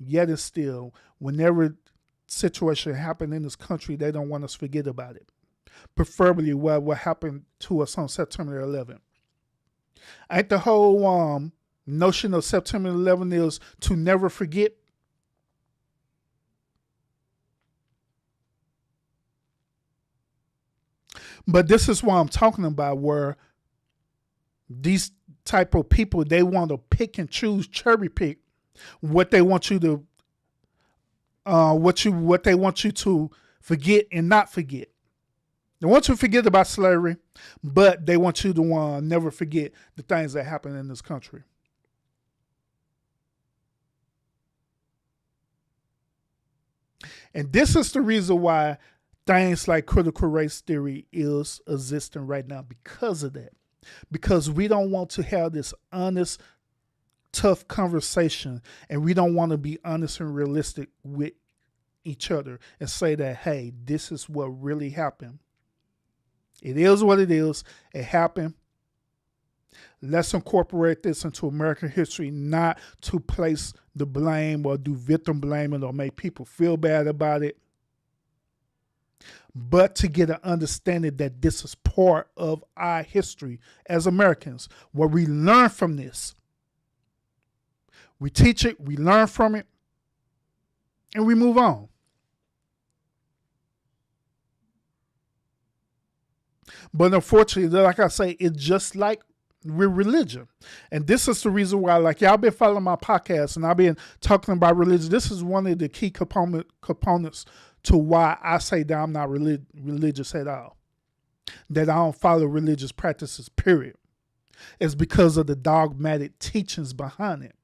yet and still, whenever situation happens in this country, they don't want us to forget about it. preferably what happened to us on September 11th. Ain't the whole notion of September 11th is to never forget? But this is what I'm talking about, where these type of people, they want to pick and choose, cherry pick what they want you to what they want you to forget and not forget. They want you to forget about slavery, but they want you to never forget the things that happen in this country. And this is the reason why things like critical race theory is existing right now, because of that. Because we don't want to have this honest, tough conversation, and we don't want to be honest and realistic with each other and say that, hey, this is what really happened. It is what it is. It happened. Let's incorporate this into American history, not to place the blame or do victim blaming or make people feel bad about it, but to get an understanding that this is part of our history as Americans, where we learn from this. We teach it, we learn from it, and we move on. But unfortunately, like I say, it's just like with religion. And this is the reason why, like, y'all been following my podcast and I've been talking about religion. This is one of the key components to why I say that I'm not religious at all. That I don't follow religious practices, period. It's because of the dogmatic teachings behind it.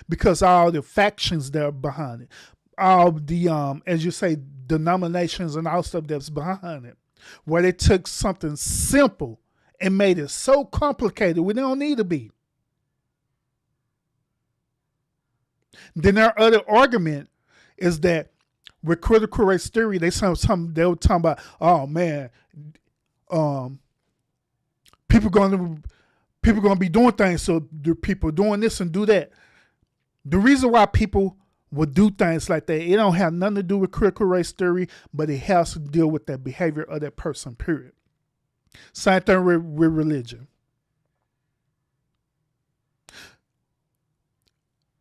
Because all the factions that are behind it. All the, as you say, denominations and all stuff that's behind it. Where they took something simple and made it so complicated when they don't need to be. Then their other argument is that with critical race theory, they were talking about, oh man, people gonna be doing things, so the people doing this and do that. The reason why people would do things like that, it don't have nothing to do with critical race theory, but it has to deal with that behavior of that person, period. Same thing with religion.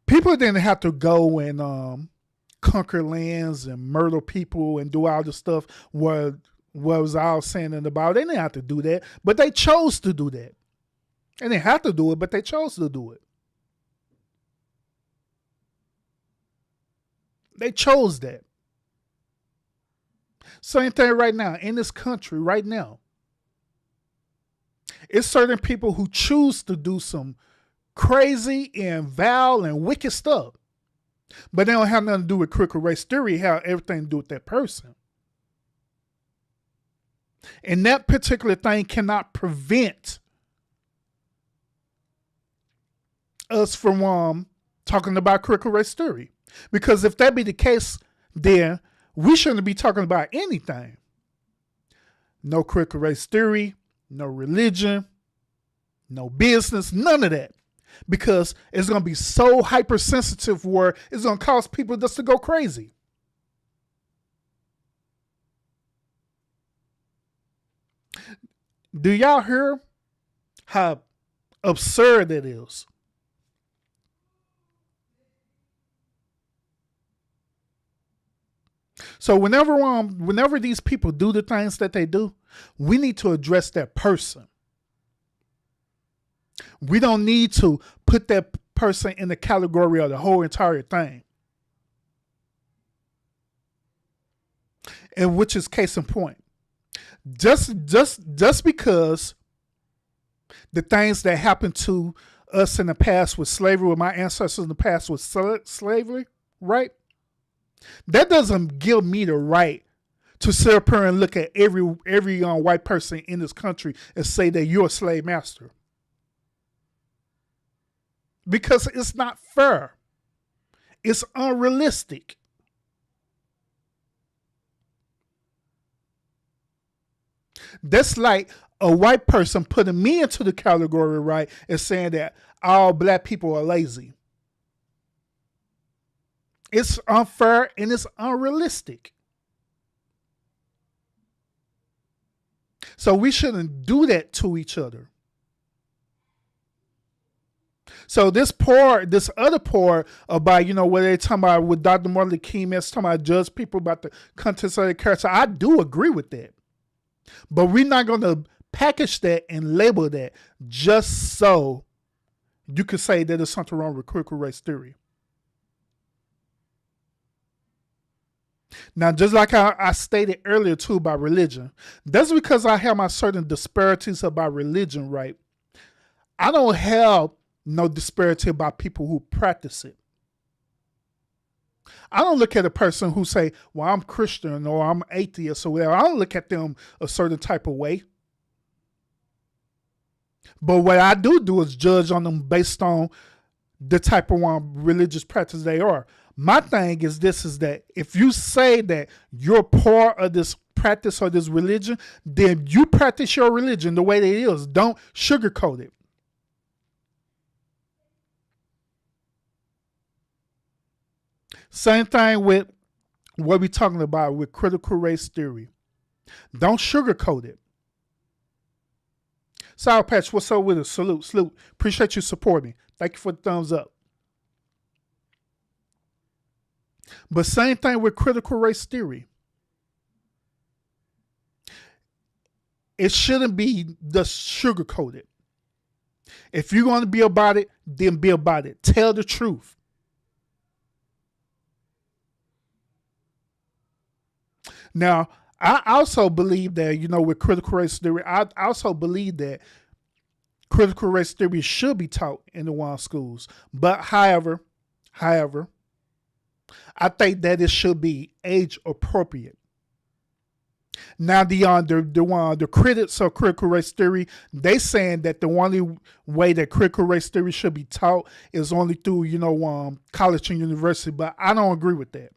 People didn't have to go and conquer lands and murder people and do all the stuff what was all saying in the Bible. They didn't have to do that, but they chose to do that. They didn't have to do it, but they chose to do it. They chose that. Same thing right now in this country right now. It's certain people who choose to do some crazy and vile and wicked stuff. But they don't have nothing to do with critical race theory, have everything to do with that person. And that particular thing cannot prevent us from talking about critical race theory. Because if that be the case, then we shouldn't be talking about anything. No critical race theory, no religion, no business, none of that. Because it's going to be so hypersensitive where it's going to cause people just to go crazy. Do y'all hear how absurd it is? So whenever these people do the things that they do, we need to address that person. We don't need to put that person in the category of the whole entire thing. And which is case in point. Just because the things that happened to us in the past with slavery, with my ancestors in the past with slavery, right? That doesn't give me the right to sit up here and look at every white person in this country and say that you're a slave master. Because it's not fair. It's unrealistic. That's like a white person putting me into the category, right, and saying that all black people are lazy. It's unfair and it's unrealistic. So we shouldn't do that to each other. So this other part about, where they talking about with Dr. Martin Luther King, that's talking about judge people about the contents of their character. I do agree with that. But we're not going to package that and label that just so you could say that there's something wrong with critical race theory. Now, just like I stated earlier too about religion, that's because I have my certain disparities about religion, right? I don't have no disparity about people who practice it. I don't look at a person who say, well, I'm Christian or I'm atheist or whatever. I don't look at them a certain type of way. But what I do is judge on them based on the type of religious practice they are. My thing is this, is that if you say that you're part of this practice or this religion, then you practice your religion the way that it is. Don't sugarcoat it. Same thing with what we're talking about with critical race theory. Don't sugarcoat it. Sour Patch, what's up with it? Salute. Appreciate you supporting me. Thank you for the thumbs up. But same thing with critical race theory. It shouldn't be just sugarcoated. If you're going to be about it, then be about it. Tell the truth. Now, I also believe that, with critical race theory, I also believe that critical race theory should be taught in the schools. But however, I think that it should be age appropriate. Now, the critics of critical race theory, they saying that the only way that critical race theory should be taught is only through, college and university. But I don't agree with that.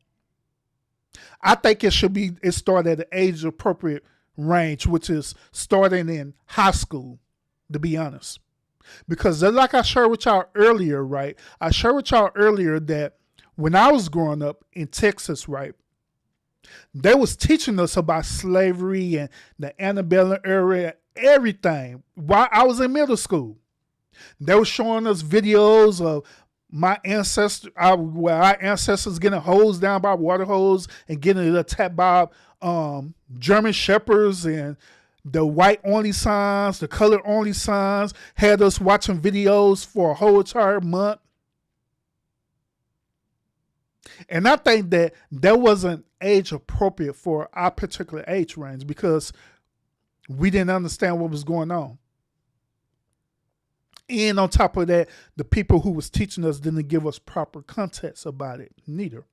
I think it start at an age appropriate range, which is starting in high school, to be honest. Because like I shared with y'all earlier, right? I shared with y'all earlier that when I was growing up in Texas, right, they was teaching us about slavery and the antebellum era, everything, while I was in middle school. They were showing us videos of our ancestors getting hosed down by water hose and getting attacked by German shepherds, and the white only signs, the color only signs, had us watching videos for a whole entire month. And I think that wasn't age appropriate for our particular age range because we didn't understand what was going on. And on top of that, the people who was teaching us didn't give us proper context about it neither.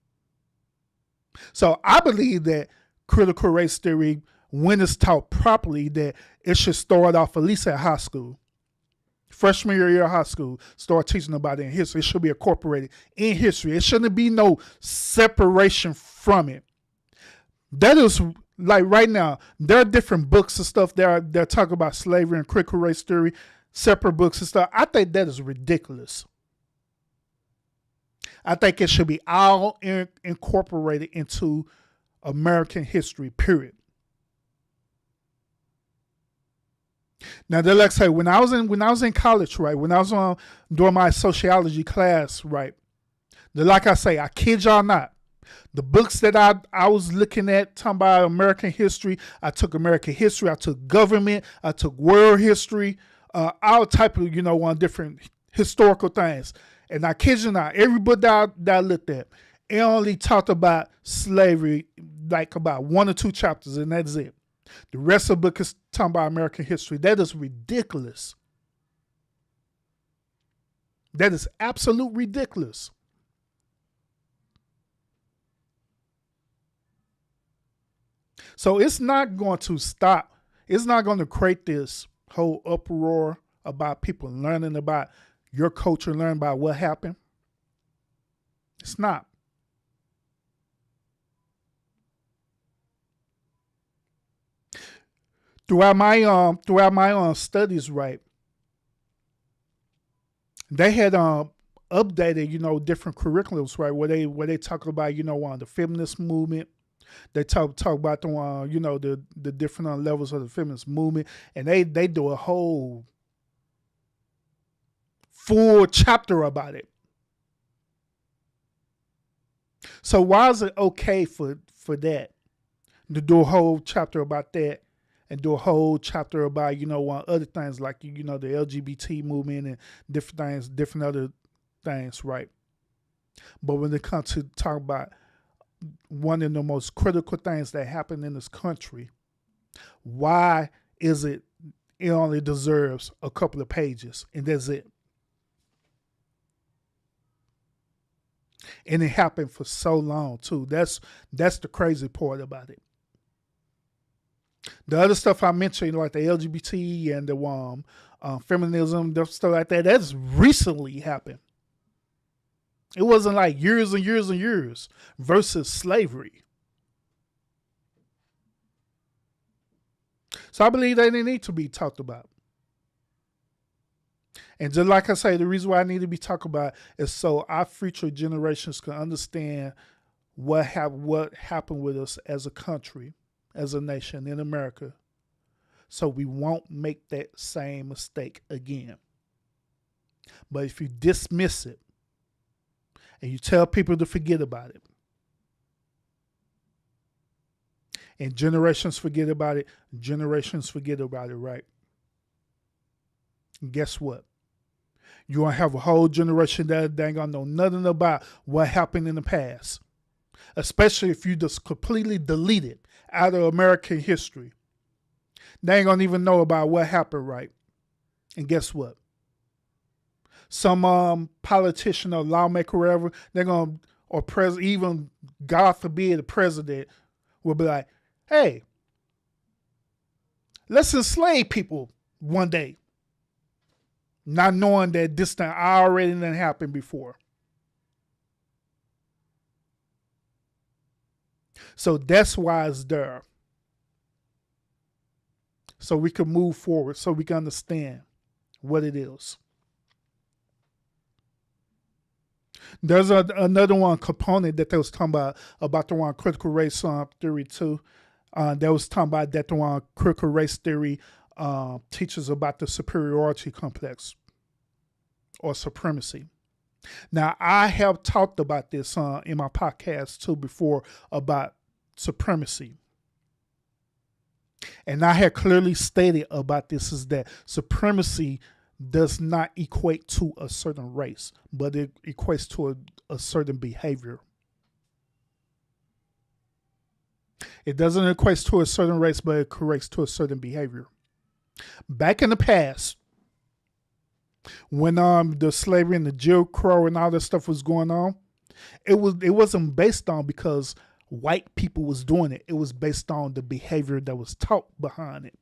So I believe that critical race theory, when it's taught properly, that it should start off at least at high school. Freshman year of high school, start teaching about it in history. It should be incorporated in history. It shouldn't be no separation from it. That is, like right now, there are different books and stuff that talk about slavery and critical race theory, separate books and stuff. I think that is ridiculous. I think it should be all incorporated into American history, period. Now, like I say, when I was in college, right, when I was doing my sociology class, right, like I say, I kid y'all not, the books that I was looking at talking about American history, I took American history, I took government, I took world history, all type of different historical things. And I kid you not, every book that I looked at, it only talked about slavery, like about 1 or 2 chapters, and that's it. The rest of the book is talking about American history. That is ridiculous. That is absolute ridiculous. So it's not going to stop. It's not going to create this whole uproar about people learning about your culture, learning about what happened. It's not. Throughout my studies, right, they had updated, different curriculums, right, where they talk about, the feminist movement, They talk about the the different levels of the feminist movement, and they do a whole full chapter about it. So why is it okay for that to do a whole chapter about that, and do a whole chapter about other things like the LGBT movement and different things, different other things, right? But when it comes to talk about one of the most critical things that happen in this country, why is it only deserves a couple of pages and that's it? And it happened for so long too. That's the crazy part about it. The other stuff I mentioned, like the LGBT and the feminism, stuff like that, that's recently happened. It wasn't like years and years and years versus slavery. So I believe they need to be talked about. And just like I say, the reason why I need to be talked about is so our future generations can understand what happened with us as a country, as a nation in America, so we won't make that same mistake again. But if you dismiss it and you tell people to forget about it, and generations forget about it, right? And guess what? You're going to have a whole generation that ain't going to know nothing about what happened in the past. Especially if you just completely delete it out of American history. They ain't going to even know about what happened, right? And guess what? Some politician or lawmaker, wherever, they're going to, or even, God forbid, the president will be like, hey, let's enslave people one day. Not knowing that this thing already didn't happen before. So that's why it's there. So we can move forward, so we can understand what it is. There's another one component that they was talking about the one critical race theory too. They was talking about that the one critical race theory teaches about the superiority complex or supremacy. Now, I have talked about this in my podcast too before about supremacy. And I had clearly stated about this is that supremacy does not equate to a certain race, but it equates to a certain behavior. It doesn't equate to a certain race, but it equates to a certain behavior. Back in the past, when the slavery and the Jim Crow and all that stuff was going on, it wasn't based on because white people was doing it. It was based on the behavior that was taught behind it.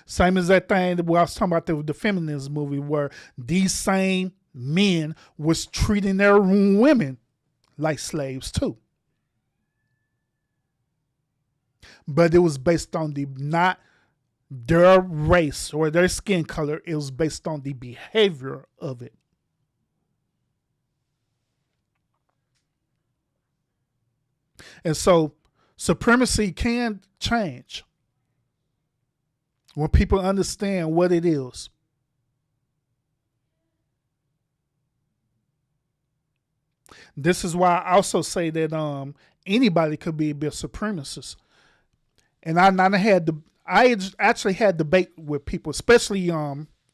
Same as that thing that I was talking about the feminist movie where these same men was treating their women like slaves too. But it was based on not their race or their skin color. It was based on the behavior of it. And so supremacy can change when people understand what it is. This is why I also say that anybody could be a supremacist. And I actually had debate with people, especially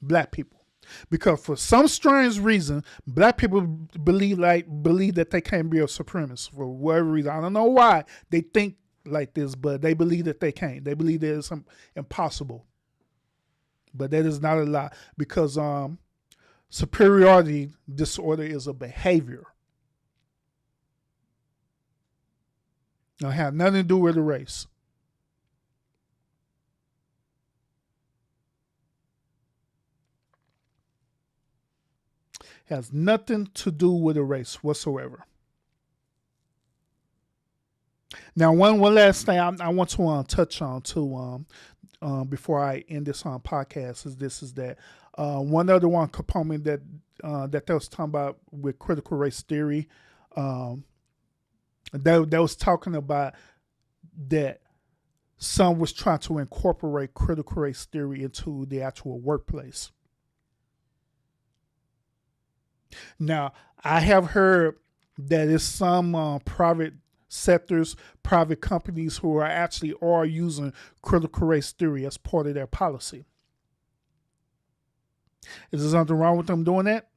black people, because for some strange reason, black people believe that they can't be a supremacist for whatever reason. I don't know why they think like this, but they believe that they can't. They believe that it's impossible. But that is not a lie, because superiority disorder is a behavior. It have nothing to do with the race. Has nothing to do with a race whatsoever. Now, one last thing I want to touch on too, before I end this podcast is that one other one component that they was talking about with critical race theory, they was talking about that some was trying to incorporate critical race theory into the actual workplace. Now, I have heard that it's some private sectors, private companies who are using critical race theory as part of their policy. Is there something wrong with them doing that?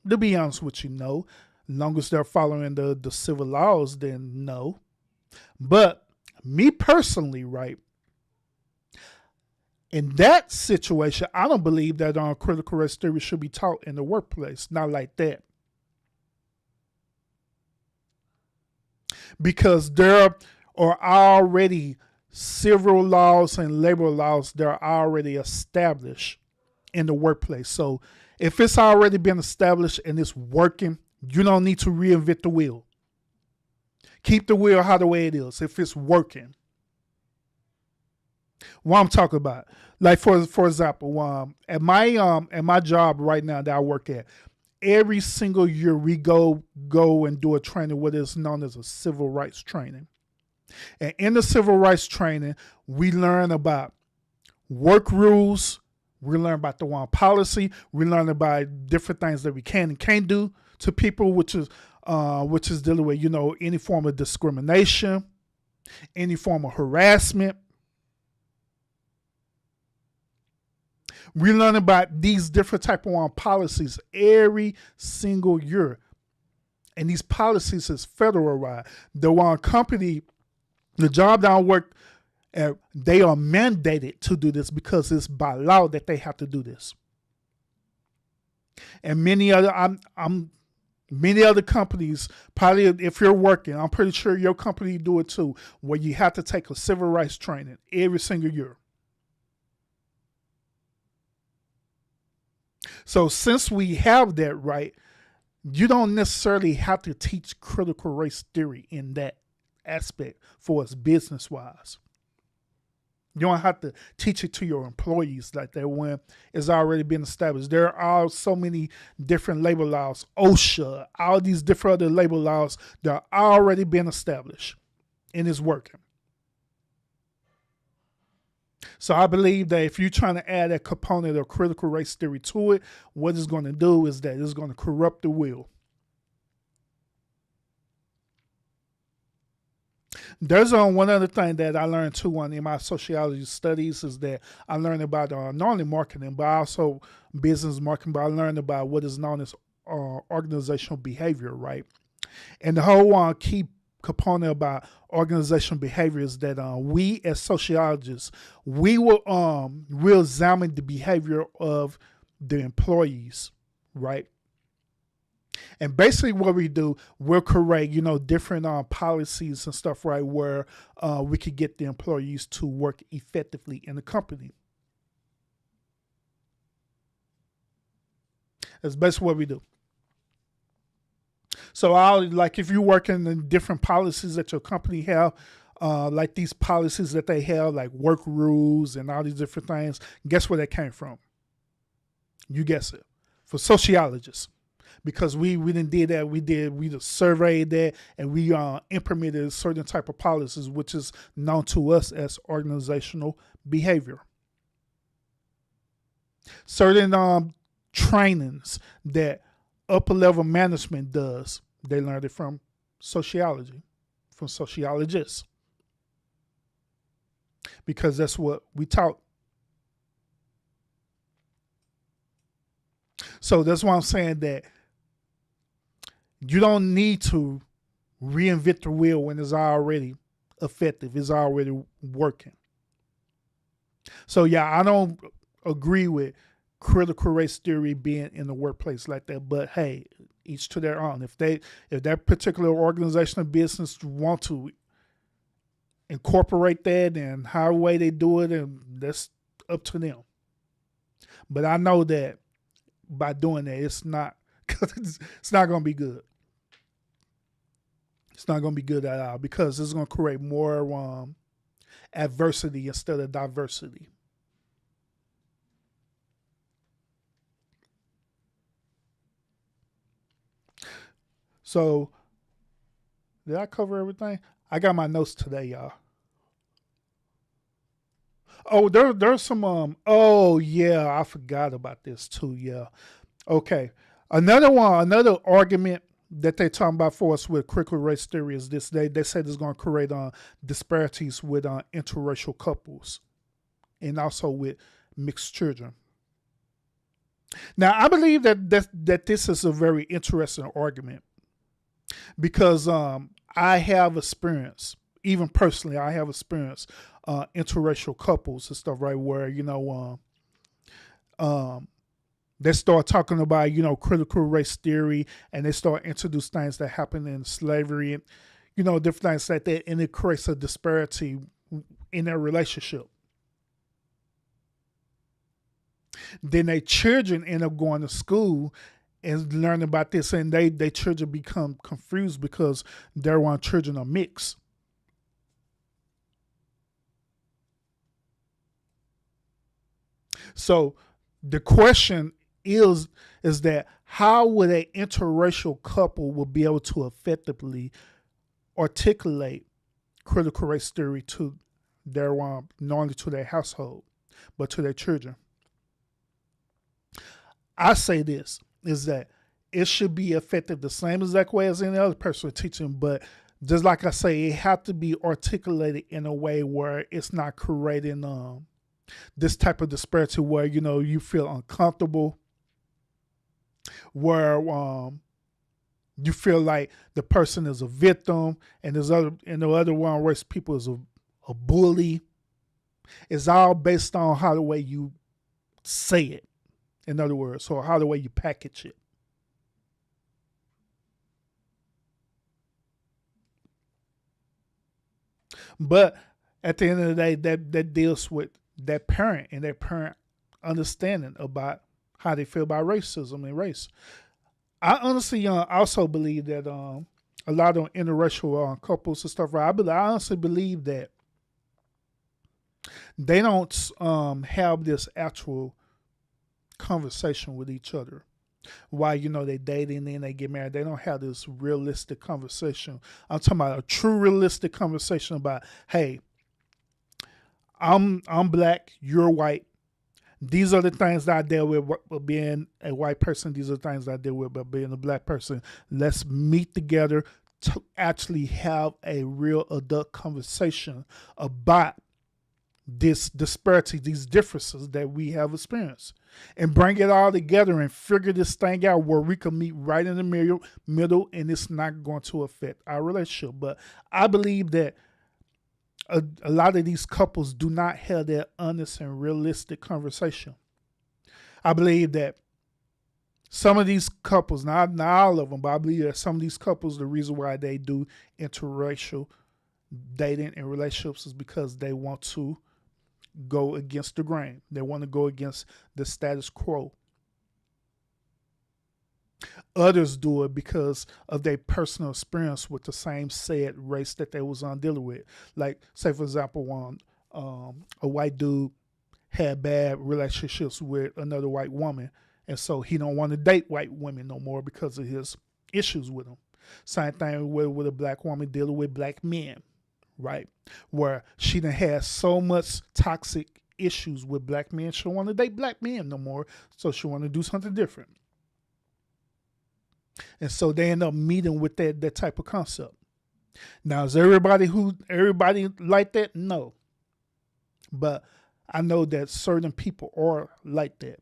To be honest with you, no. As long as they're following the civil laws, then no. But me personally, right, in that situation, I don't believe that critical race theory should be taught in the workplace. Not like that. Because there are already civil laws and labor laws that are already established in the workplace. So if it's already been established and it's working, you don't need to reinvent the wheel. Keep the wheel how the way it is if it's working. What I'm talking about, like for example, at my job right now that I work at, every single year we go and do a training, what is known as a civil rights training. And in the civil rights training, we learn about work rules, we learn about the one policy, we learn about different things that we can and can't do to people, which is dealing with, any form of discrimination, any form of harassment. We learn about these different type of policies every single year. And these policies is federal. The one company, the job that I work at, they are mandated to do this because it's by law that they have to do this. And many other companies, probably if you're working, I'm pretty sure your company do it too, where you have to take a civil rights training every single year. So since we have that, right, you don't necessarily have to teach critical race theory in that aspect for us business-wise. You don't have to teach it to your employees like that when it's already been established. There are so many different labor laws, OSHA, all these different other labor laws that are already been established and is working. So I believe that if you're trying to add a component of critical race theory to it, what it's going to do is that it's going to corrupt the wheel. There's one other thing that I learned too in my sociology studies is that I learned about not only marketing, but also business marketing, but I learned about what is known as organizational behavior, right? And the whole key component about organizational behavior is that we as sociologists, we'll examine the behavior of the employees, right? And basically what we do, we'll create, different policies and stuff, right, where we could get the employees to work effectively in the company. That's basically what we do. So if you're working in different policies that your company have, like these policies that they have, like work rules and all these different things, guess where that came from? You guess it. For sociologists. Because we didn't did that, we just surveyed that and we implemented certain type of policies, which is known to us as organizational behavior. Certain trainings that upper level management does, they learned it from sociology, from sociologists. Because that's what we taught. So that's why I'm saying that you don't need to reinvent the wheel when it's already effective, it's already working. So yeah, I don't agree with critical race theory being in the workplace like that, but hey, each to their own. If that particular organization or business want to incorporate that and how way they do it, and that's up to them. But I know that by doing that, it's not going to be good. It's not going to be good at all because it's going to create more adversity instead of diversity. So, did I cover everything? I got my notes today, y'all. Oh, there's some oh yeah, I forgot about this too, yeah. Okay. Another argument that they talking about for us with critical race theory is this. They said it's going to create disparities with interracial couples and also with mixed children. Now, I believe that this is a very interesting argument because I have experience, even personally, I have experienced interracial couples and stuff, right, where, they start talking about, critical race theory, and they start introduce things that happened in slavery and, different things like that, and it creates a disparity in their relationship. Then their children end up going to school and learning about this, and their children become confused because their one children are mixed. So the question is that how would an interracial couple will be able to effectively articulate critical race theory to their not only to their household but to their children? I say this is that it should be effective the same exact way as any other person teaching, but just like I say, it have to be articulated in a way where it's not creating this type of disparity where you feel uncomfortable, where you feel like the person is a victim and the other one race people is a bully. It's all based on how the way you say it, in other words, or how the way you package it. But at the end of the day, that deals with that parent and that parent understanding about how they feel about racism and race. I honestly also believe that a lot of interracial couples and stuff, right? I honestly believe that they don't have this actual conversation with each other. While they dating and then they get married, they don't have this realistic conversation. I'm talking about a true realistic conversation about, hey, I'm black, you're white. These are the things that I deal with being a white person. These are the things that I deal with by being a black person. Let's meet together to actually have a real adult conversation about this disparity, these differences that we have experienced, and bring it all together and figure this thing out where we can meet right in the middle, and it's not going to affect our relationship. But I believe that a lot of these couples do not have that honest and realistic conversation. I believe that some of these couples, not all of them, but I believe that some of these couples, the reason why they do interracial dating and relationships is because they want to go against the grain. They want to go against the status quo. Others do it because of their personal experience with the same said race that they was dealing with. Like, say for example, a white dude had bad relationships with another white woman, and so he don't want to date white women no more because of his issues with them. Same thing with a black woman dealing with black men, right? Where she done had so much toxic issues with black men, she don't want to date black men no more, so she want to do something different. And so they end up meeting with that type of concept. Now, is everybody like that? No. But I know that certain people are like that.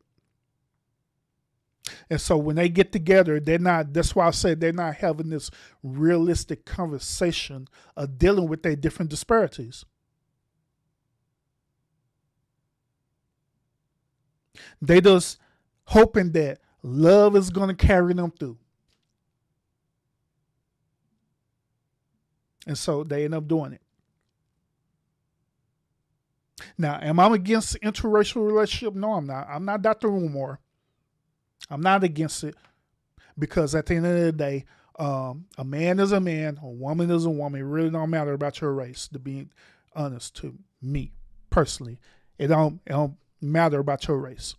And so when they get together, that's why I said they're not having this realistic conversation of dealing with their different disparities. They just hoping that love is going to carry them through. And so they end up doing it. Now, am I against interracial relationship? No, I'm not. I'm not Dr. Umar. I'm not against it because at the end of the day, A man is a man, a woman is a woman. It really don't matter about your race, to be honest to me personally. It don't matter about your race.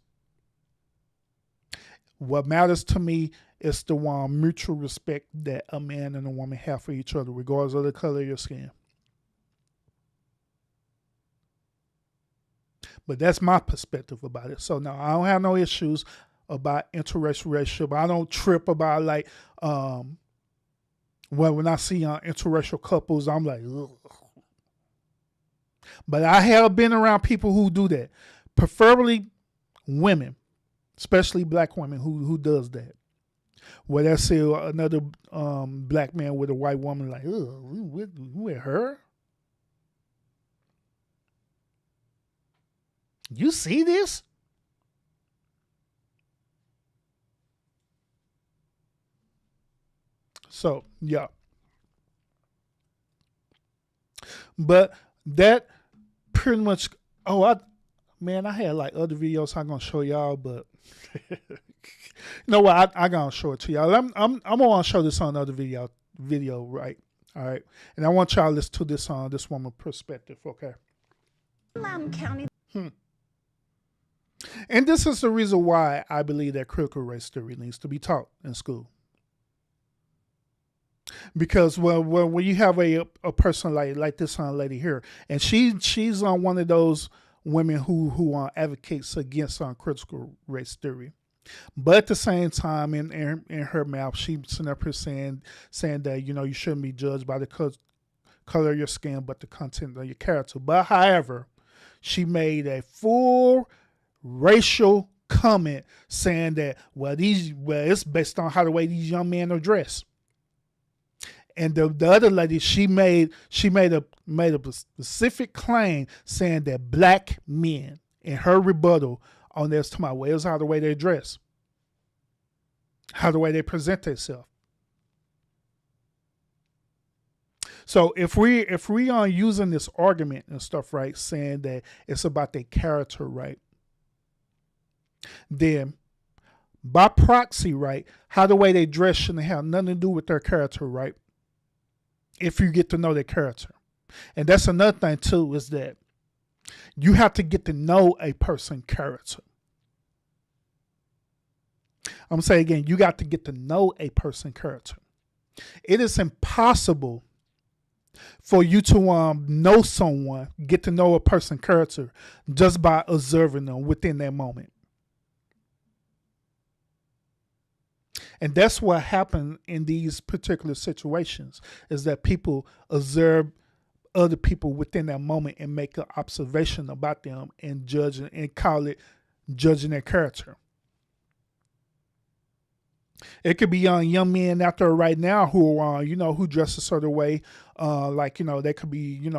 What matters to me is the mutual respect that a man and a woman have for each other, regardless of the color of your skin. But that's my perspective about it. So no, I don't have no issues about interracial relationship. I don't trip about like when I see interracial couples, I'm like, ugh. But I have been around people who do that, preferably women, especially black women who does that. Where they see another black man with a white woman, like, ugh, with her? You see this? So, yeah. But that pretty much, I had like other videos I'm going to show y'all, but you know what? I going to show it to y'all. I'm going to show this on another video, right? All right. And I want y'all to listen to this on this woman's perspective, okay? County. And this is the reason why I believe that critical race theory needs to be taught in school. Because when you have a person like this lady here, and she's on one of those women who advocates against critical race theory, but at the same time in her mouth she's sitting up here saying that you shouldn't be judged by the color of your skin, but the content of your character. But however, she made a full racial comment saying that it's based on how the way these young men are dressed. And the other lady, she made a specific claim saying that black men, in her rebuttal on this, talking about it's how the way they dress, how the way they present themselves. So if we are using this argument and stuff, right, saying that it's about their character, right, then by proxy, right, how the way they dress shouldn't have nothing to do with their character, right? If you get to know their character. And that's another thing too, is that you have to get to know a person's character. I'm going to say again, you got to get to know a person's character. It is impossible for you to know someone, get to know a person's character just by observing them within that moment. And that's what happened in these particular situations, is that people observe other people within that moment and make an observation about them and judge and call it judging their character. It could be young men out there right now who dress a certain way, they could be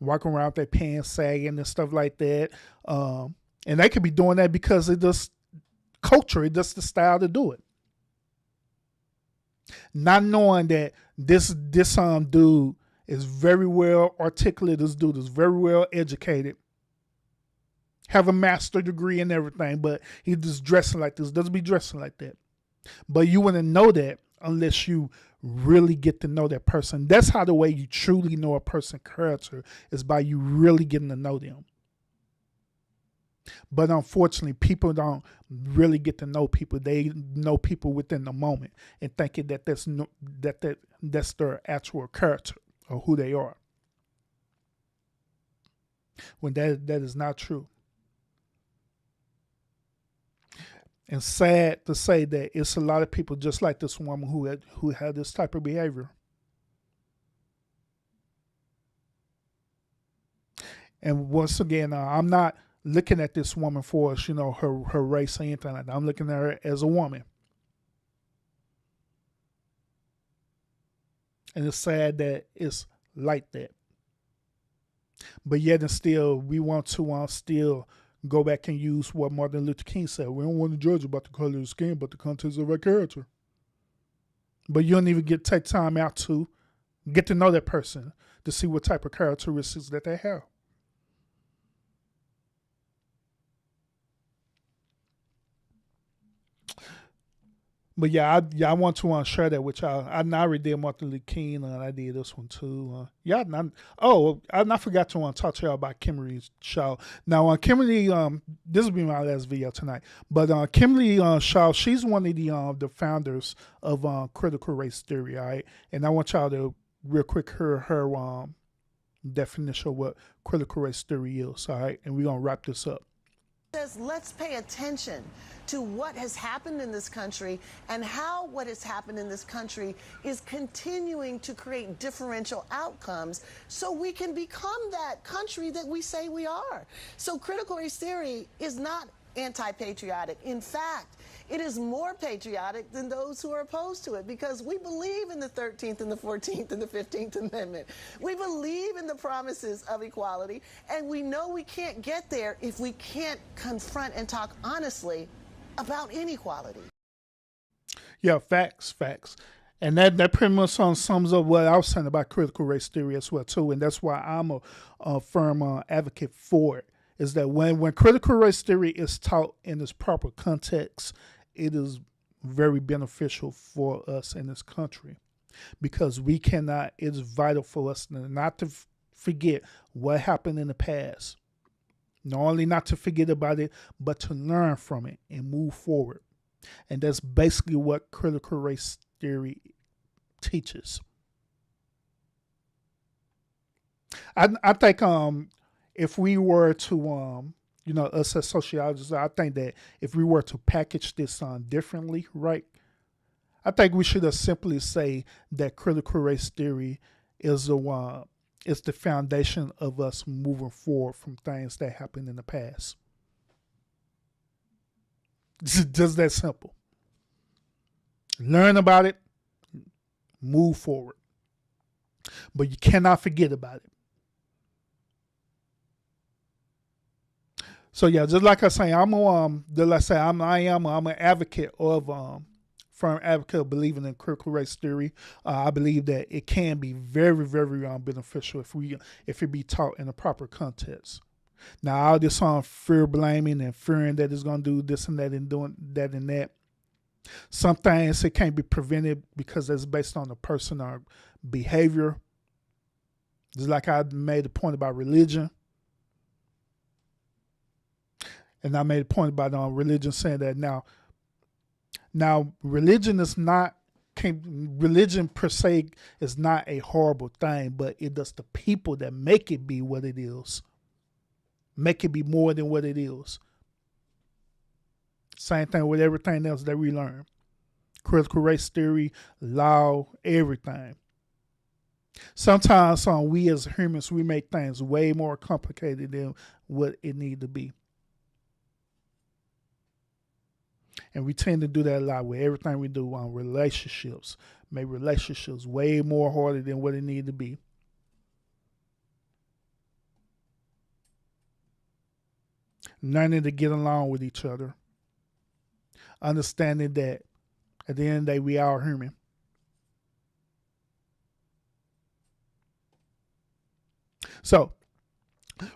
walking around with their pants sagging and stuff like that, and they could be doing that because it just culture, it just the style to do it. Not knowing that this dude is very well articulate, this dude is very well educated, have a master's degree and everything, but he's just dressing like this, doesn't be dressing like that. But you wouldn't know that unless you really get to know that person. That's how the way you truly know a person's character, is by you really getting to know them. But unfortunately, people don't really get to know people. They know people within the moment and thinking that that's their actual character or who they are, when that is not true. And sad to say that it's a lot of people just like this woman who had this type of behavior. And once again, I'm not looking at this woman for her race or anything like that. I'm looking at her as a woman. And it's sad that it's like that. But yet and still, we want to still go back and use what Martin Luther King said. We don't want to judge about the color of the skin, but the contents of our character. But you don't even take time out to get to know that person, to see what type of characteristics that they have. But yeah, I want to share that with y'all. I already did Martin Luther King, and I did this one too. I forgot to talk to y'all about Kimberly's show. Now, Kimberly, this will be my last video tonight. But Kimberly Shaw, she's one of the founders of critical race theory. All right, and I want y'all to real quick hear her definition of what critical race theory is. All right, and we're gonna wrap this up. Says, let's pay attention to what has happened in this country and how what has happened in this country is continuing to create differential outcomes so we can become that country that we say we are. So critical race theory is not anti-patriotic. In fact, it is more patriotic than those who are opposed to it because we believe in the 13th and the 14th and the 15th Amendment. We believe in the promises of equality, and we know we can't get there if we can't confront and talk honestly about inequality. Yeah, facts. And that pretty much sums up what I was saying about critical race theory as well too, and that's why I'm a firm advocate for it. Is that when critical race theory is taught in its proper context, it is very beneficial for us in this country because it is vital for us not to forget what happened in the past. Not only not to forget about it, but to learn from it and move forward. And that's basically what critical race theory teaches. I think if we were to us as sociologists, I think that if we were to package this differently, right? I think we should simply say that critical race theory is the foundation of us moving forward from things that happened in the past. Just that simple. Learn about it, move forward. But you cannot forget about it. So yeah, just like I say, I'm an advocate of firm advocate of believing in critical race theory. I believe that it can be very, very beneficial if it be taught in a proper context. Now, all this fear blaming and fearing that it's gonna do this and that and doing that and that. Some things it can't be prevented because it's based on the person or behavior. Just like I made a point about religion. And I made a point about religion saying that now religion religion per se is not a horrible thing, but it does the people that make it be what it is. Make it be more than what it is. Same thing with everything else that we learn. Critical race theory, law, everything. Sometimes we as humans, we make things way more complicated than what it need to be. And we tend to do that a lot with everything we do on relationships. Make relationships way more harder than what it need to be. Learning to get along with each other. Understanding that at the end of the day, we are human. So,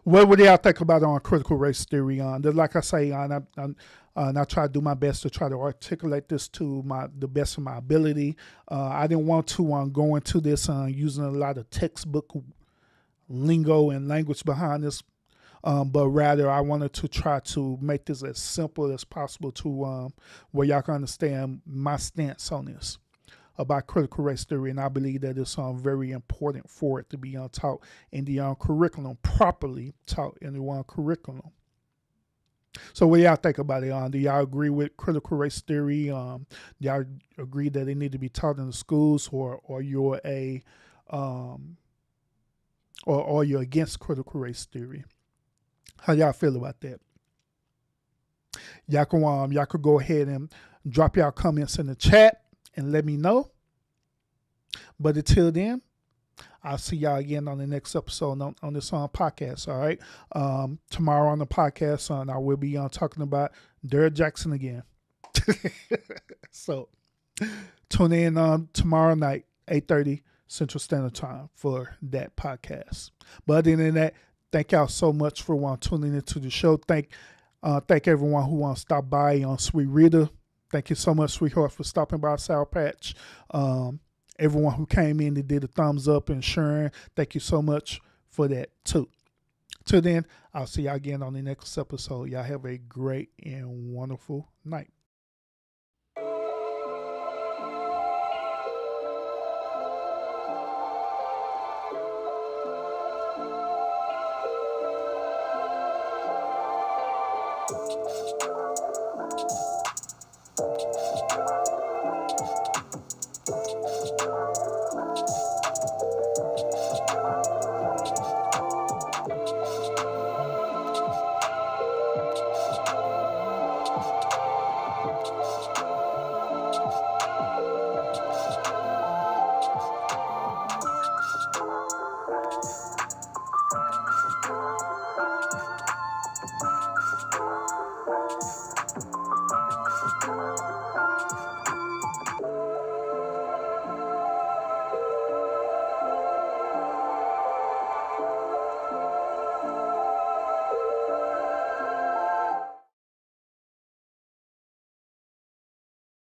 what would y'all think about critical race theory? Like I say, and I try to do my best to try to articulate this to the best of my ability. I didn't want to go into this using a lot of textbook lingo and language behind this, but rather I wanted to try to make this as simple as possible to where y'all can understand my stance on this about critical race theory, and I believe that it's very important for it to be taught in the curriculum, properly taught in the curriculum. So what y'all think about it? Do y'all agree with critical race theory? Do y'all agree that it need to be taught in the schools, or you're or you're against critical race theory? How y'all feel about that? Y'all could go ahead and drop y'all comments in the chat and let me know. But until then, I'll see y'all again on the next episode on this podcast. All right. Tomorrow on the podcast, I will be talking about Derrick Jackson again. So tune in tomorrow night, 8:30 Central Standard Time for that podcast. But other than that, thank y'all so much for tuning into the show. Thank everyone who stop by on Sweet Rita Thank you so much, sweetheart, for stopping by Sour Patch. Everyone who came in and did a thumbs up and sharing, thank you so much for that too. Till then, I'll see y'all again on the next episode. Y'all have a great and wonderful night.